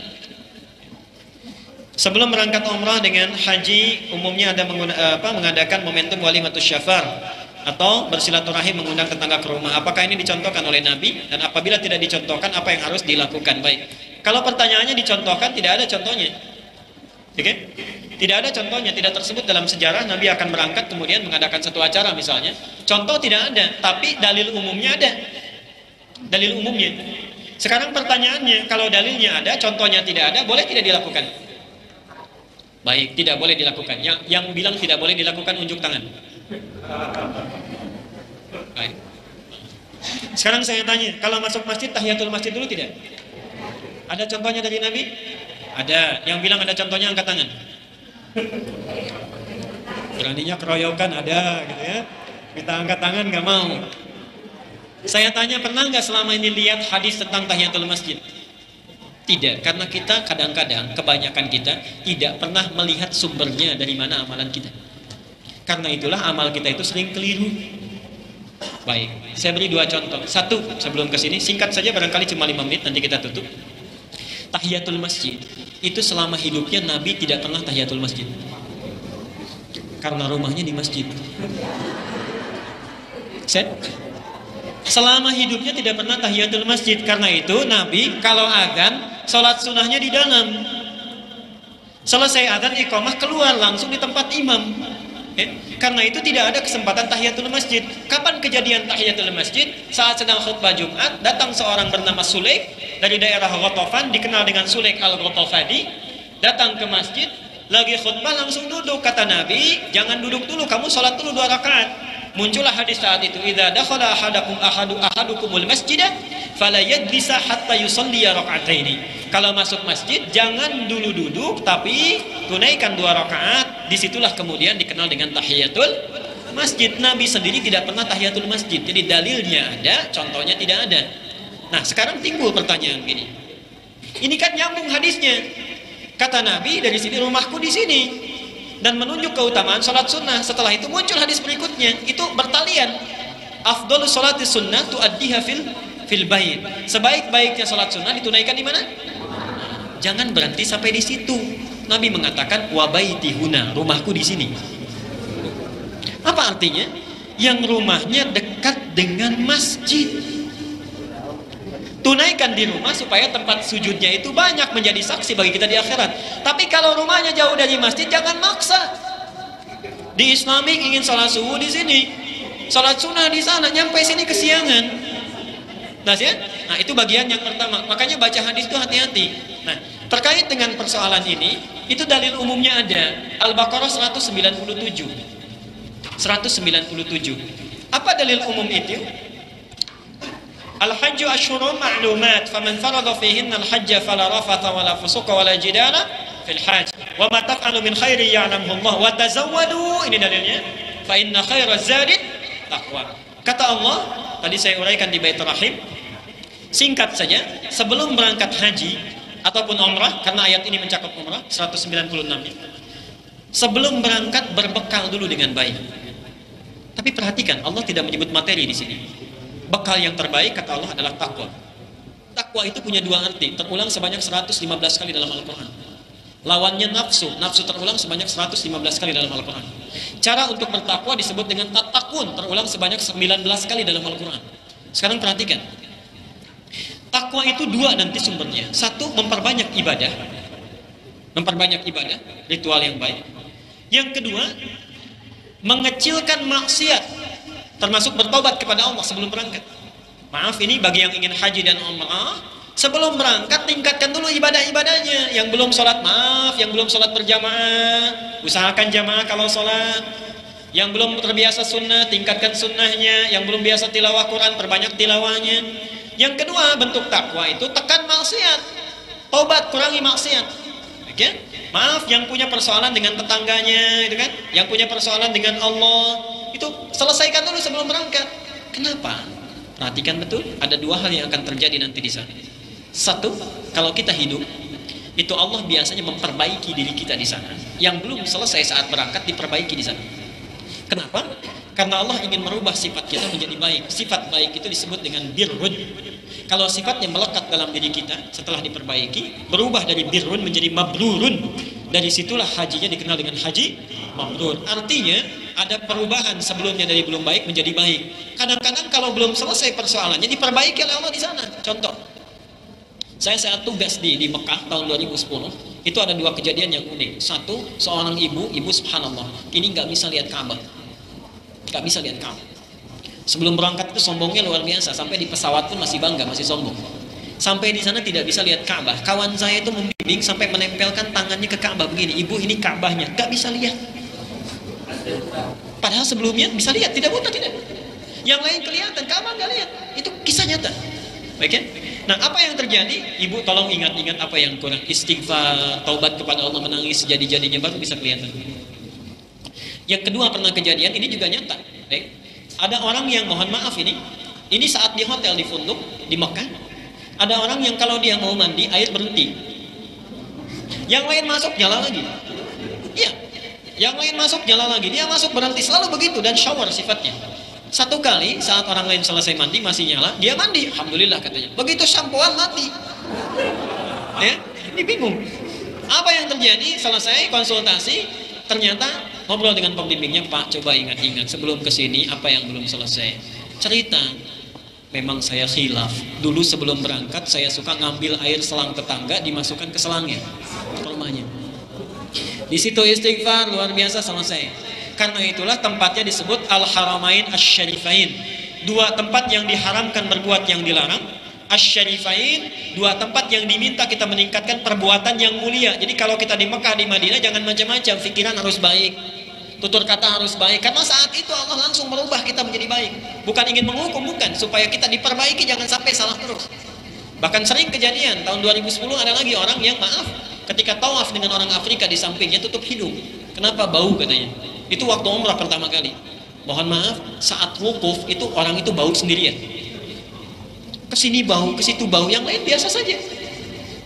Sebelum berangkat umrah dengan haji, umumnya ada mengadakan momentum walimatus syafar atau bersilaturahim, mengundang tetangga ke rumah. Apakah ini dicontohkan oleh Nabi? Dan apabila tidak dicontohkan, apa yang harus dilakukan? Baik. Kalau pertanyaannya dicontohkan, tidak ada contohnya. Oke? Tidak ada contohnya, tidak tersebut dalam sejarah Nabi akan berangkat kemudian mengadakan satu acara misalnya. Contoh tidak ada, tapi dalil umumnya ada. Dalil umumnya. Sekarang pertanyaannya, kalau dalilnya ada, contohnya tidak ada, boleh tidak dilakukan? Baik, tidak boleh dilakukan. Yang bilang tidak boleh dilakukan, unjuk tangan. Baik. Sekarang saya tanya, kalau masuk masjid, tahiyatul masjid dulu tidak? Ada contohnya dari Nabi? Ada. Yang bilang ada contohnya, angkat tangan. Beraninya keroyokan ada gitu ya. Kita angkat tangan nggak mau. Saya tanya, pernah nggak selama ini lihat hadis tentang tahiyatul masjid? Tidak, karena kita kadang-kadang, kebanyakan kita tidak pernah melihat sumbernya dari mana amalan kita. Karena itulah amal kita itu sering keliru. Baik, saya beri dua contoh. Satu, sebelum kesini, singkat saja barangkali cuma 5 menit, nanti kita tutup. Tahiyatul masjid itu selama hidupnya Nabi tidak pernah tahiyatul masjid, karena rumahnya di masjid. Selama hidupnya tidak pernah tahiyatul masjid. Karena itu Nabi kalau adzan, sholat sunnahnya di dalam. Selesai adzan, iqamah, keluar langsung di tempat imam. Karena itu tidak ada kesempatan tahiyatul masjid. Kapan kejadian tahiyatul masjid? Saat sedang khutbah Jumat, datang seorang bernama Sulaik dari daerah Ghatafan, dikenal dengan Sulaik al-Ghatafani, datang ke masjid, lagi khutbah langsung duduk. Kata Nabi, jangan duduk dulu, kamu sholat dulu 2 rakaat. Muncullah hadis saat itu, idza dakhala ahadukumul masjidah fala yajlisa hatta yusalli raka'ataini. Kalau masuk masjid jangan dulu duduk, tapi tunaikan 2 rakaat. Disitulah kemudian dikenal dengan tahiyatul masjid. Nabi sendiri tidak pernah tahiyatul masjid. Jadi dalilnya ada, contohnya tidak ada. Nah, sekarang timbul pertanyaan gini. Ini kan nyambung hadisnya. Kata Nabi, dari sini rumahku di sini, dan menunjuk keutamaan sholat sunnah. Setelah itu muncul hadis berikutnya, itu bertalian. Afdhalus sholati sunnah tuaddiha fil bait. Sebaik-baiknya sholat sunnah ditunaikan di mana? Jangan berhenti sampai di situ. Nabi mengatakan wa baiti huna, rumahku di sini. Apa artinya? Yang rumahnya dekat dengan masjid. Tunaikan di rumah supaya tempat sujudnya itu banyak, menjadi saksi bagi kita di akhirat. Tapi kalau rumahnya jauh dari masjid, jangan maksa. Di Islamik ingin sholat subuh di sini, sholat sunnah di sana, nyampe sini kesiangan. Nah, itu bagian yang pertama. Makanya baca hadis itu hati-hati. Nah, terkait dengan persoalan ini, itu dalil umumnya ada. Al-Baqarah 197. Apa dalil umum itu? Al-hajju asyhurun ma'lumat, faman farada fihinna al-hajja fala rafatha wala fusuqa wala jidala fil hajj. Wa ma taf'alu min khairi ya'lamuhu Allah wa tazawwadu, ini dalilnya, fa inna khairaz zadi taqwa. Kata Allah, tadi saya uraikan di Baitur Rahim, singkat saja, sebelum berangkat haji ataupun umrah, karena ayat ini mencakup umrah 196 nya. Sebelum berangkat berbekal dulu dengan baik. Tapi perhatikan, Allah tidak menyebut materi di sini. Bekal yang terbaik kata Allah adalah takwa. Takwa itu punya dua arti, terulang sebanyak 115 kali dalam Al-Quran. Lawannya nafsu, nafsu terulang sebanyak 115 kali dalam Al-Quran. Cara untuk bertakwa disebut dengan tatakun, terulang sebanyak 19 kali dalam Al-Quran. Sekarang perhatikan, takwa itu dua nanti sumbernya. Satu, memperbanyak ibadah, ritual yang baik. Yang kedua, mengecilkan maksiat, termasuk bertobat kepada Allah sebelum berangkat. Maaf, ini bagi yang ingin haji dan umrah, sebelum berangkat tingkatkan dulu ibadah-ibadahnya. Yang belum sholat, maaf, yang belum sholat berjamaah, usahakan jamaah kalau sholat. Yang belum terbiasa sunnah, tingkatkan sunnahnya. Yang belum biasa tilawah Quran, perbanyak tilawahnya. Yang kedua, bentuk takwa itu tekan maksiat, tobat, kurangi maksiat. Oke? Maaf, yang punya persoalan dengan tetangganya, itu kan? Yang punya persoalan dengan Allah, itu selesaikan dulu sebelum berangkat. Kenapa? Perhatikan betul, ada dua hal yang akan terjadi nanti di sana. Satu, kalau kita hidup, itu Allah biasanya memperbaiki diri kita di sana. Yang belum selesai saat berangkat diperbaiki di sana. Kenapa? Karena Allah ingin merubah sifat kita menjadi baik. Sifat baik itu disebut dengan birrun. Kalau sifatnya melekat dalam diri kita setelah diperbaiki, berubah dari birrun menjadi mabrurun. Dari situlah hajinya dikenal dengan haji mabrur. Artinya ada perubahan sebelumnya dari belum baik menjadi baik. Kadang-kadang kalau belum selesai persoalannya diperbaiki oleh Allah di sana. Contoh, saya saat tugas di Mekah tahun 2010, itu ada dua kejadian yang unik. Satu, seorang ibu subhanallah, ini nggak bisa lihat Ka'bah. Gak bisa lihat Ka'bah. Sebelum berangkat itu sombongnya luar biasa, sampai di pesawat pun masih bangga, masih sombong. Sampai di sana tidak bisa lihat Ka'bah. Kawan saya itu membimbing sampai menempelkan tangannya ke Ka'bah begini, ibu ini Ka'bahnya, gak bisa lihat. Padahal sebelumnya bisa lihat, tidak buta, tidak. Yang lain kelihatan, Ka'bah gak lihat. Itu kisah nyata. Baik ya? Nah, apa yang terjadi? Ibu tolong ingat-ingat apa yang kurang. Istighfar, taubat kepada Allah, menangis sejadi-jadinya, baru bisa kelihatan. Yang kedua, pernah kejadian, ini juga nyata. Baik. Ada orang yang, mohon maaf ini saat di hotel di Funduk di Mekah, ada orang yang kalau dia mau mandi, air berhenti. Yang lain masuk, nyala lagi. Iya. Yang lain masuk, nyala lagi. Dia masuk, berhenti, selalu begitu, dan shower sifatnya. Satu kali saat orang lain selesai mandi masih nyala, dia mandi, alhamdulillah katanya. Begitu shampooan mati. Ya, ini bingung. Apa yang terjadi? Selesai konsultasi, ternyata ngobrol dengan pembimbingnya, Pak, coba ingat-ingat sebelum kesini apa yang belum selesai. Cerita, memang saya khilaf. Dulu sebelum berangkat saya suka ngambil air selang tetangga, dimasukkan ke selangnya, ke rumahnya. Di situ istighfar luar biasa, selesai. Karena itulah tempatnya disebut Al-Haramain Asy-Syarifain. Dua tempat yang diharamkan berbuat yang dilarang. Asy-Syarifain, dua tempat yang diminta kita meningkatkan perbuatan yang mulia. Jadi kalau kita di Mekah, di Madinah, jangan macam-macam, pikiran harus baik, tutur kata harus baik, karena saat itu Allah langsung merubah kita menjadi baik. Bukan ingin menghukum, bukan, supaya kita diperbaiki, jangan sampai salah terus. Bahkan sering kejadian, tahun 2010 ada lagi orang yang, maaf, ketika tawaf dengan orang Afrika di sampingnya tutup hidung. Kenapa? Bau katanya. Itu waktu umrah pertama kali. Mohon maaf, saat wukuf itu orang itu bau sendirian. Kesini bau, ke situ bau, yang lain biasa saja.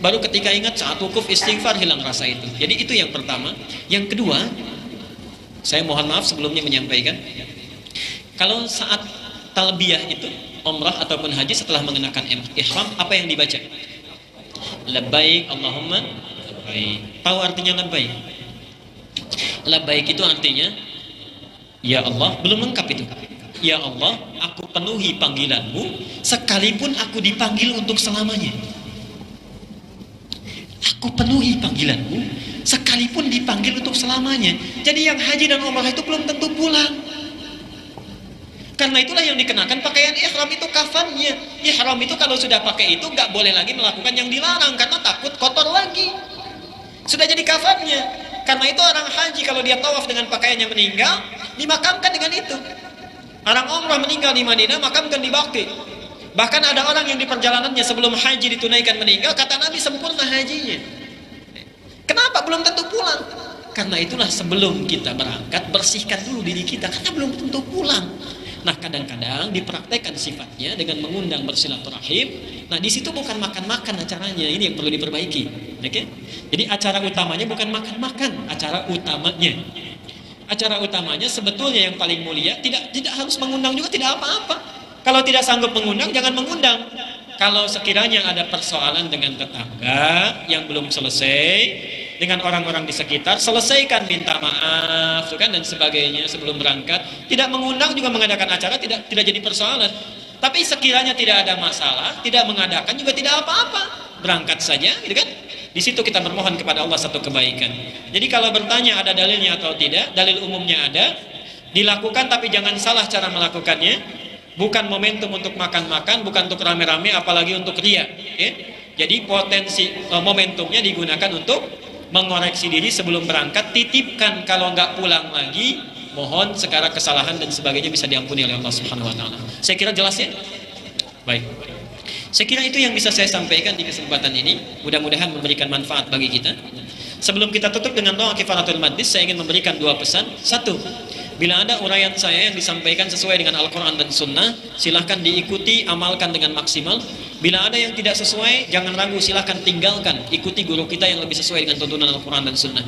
Baru ketika ingat saat wukuf istighfar, hilang rasa itu. Jadi itu yang pertama. Yang kedua, saya mohon maaf sebelumnya menyampaikan, kalau saat talbiyah itu, umrah ataupun haji, setelah mengenakan ihram, apa yang dibaca? Labbaik Allahumma labbaik. Tahu artinya labbaik? Labbaik itu artinya, ya Allah, belum lengkap itu. Ya Allah, aku penuhi panggilanmu sekalipun aku dipanggil untuk selamanya. Aku penuhi panggilanmu, sekalipun dipanggil untuk selamanya. Jadi yang haji dan umrah itu belum tentu pulang. Karena itulah yang dikenakan pakaian ihram itu kafannya. Ihram itu kalau sudah pakai itu nggak boleh lagi melakukan yang dilarang karena takut kotor lagi. Sudah jadi kafannya. Karena itu orang haji kalau dia tawaf dengan pakaiannya meninggal, dimakamkan dengan itu. Orang umrah meninggal di Madinah, makamkan di Baqi. Bahkan ada orang yang di perjalanannya sebelum haji ditunaikan meninggal, kata Nabi sempurna hajinya. Kenapa belum tentu pulang? Karena itulah sebelum kita berangkat bersihkan dulu diri kita karena belum tentu pulang. Nah, kadang-kadang dipraktekkan sifatnya dengan mengundang bersilaturahim. Nah, di situ bukan makan-makan acaranya, ini yang perlu diperbaiki. Oke? Jadi acara utamanya bukan makan-makan, acara utamanya sebetulnya yang paling mulia, tidak harus mengundang juga, tidak apa-apa. Kalau tidak sanggup mengundang, jangan mengundang. Kalau sekiranya ada persoalan dengan tetangga yang belum selesai, dengan orang-orang di sekitar, selesaikan, minta maaf kan, dan sebagainya sebelum berangkat. Tidak mengundang juga mengadakan acara tidak jadi persoalan. Tapi sekiranya tidak ada masalah, tidak mengadakan juga tidak apa-apa, berangkat saja gitu kan. Di situ kita bermohon kepada Allah satu kebaikan. Jadi kalau bertanya ada dalilnya atau tidak, dalil umumnya ada, dilakukan tapi jangan salah cara melakukannya. Bukan momentum untuk makan-makan, bukan untuk rame-rame, apalagi untuk ria. Jadi potensi momentumnya digunakan untuk mengoreksi diri sebelum berangkat. Titipkan kalau nggak pulang lagi, mohon segala kesalahan dan sebagainya bisa diampuni oleh Allah Subhanahu Wa Taala. Saya kira jelas ya. Baik. Saya kira itu yang bisa saya sampaikan di kesempatan ini. Mudah-mudahan memberikan manfaat bagi kita. Sebelum kita tutup dengan doa kifaratul majlis, saya ingin memberikan dua pesan. Satu, bila ada uraian saya yang disampaikan sesuai dengan Al-Quran dan Sunnah, silahkan diikuti, amalkan dengan maksimal. Bila ada yang tidak sesuai, jangan ragu, silahkan tinggalkan. Ikuti guru kita yang lebih sesuai dengan tuntunan Al-Quran dan Sunnah.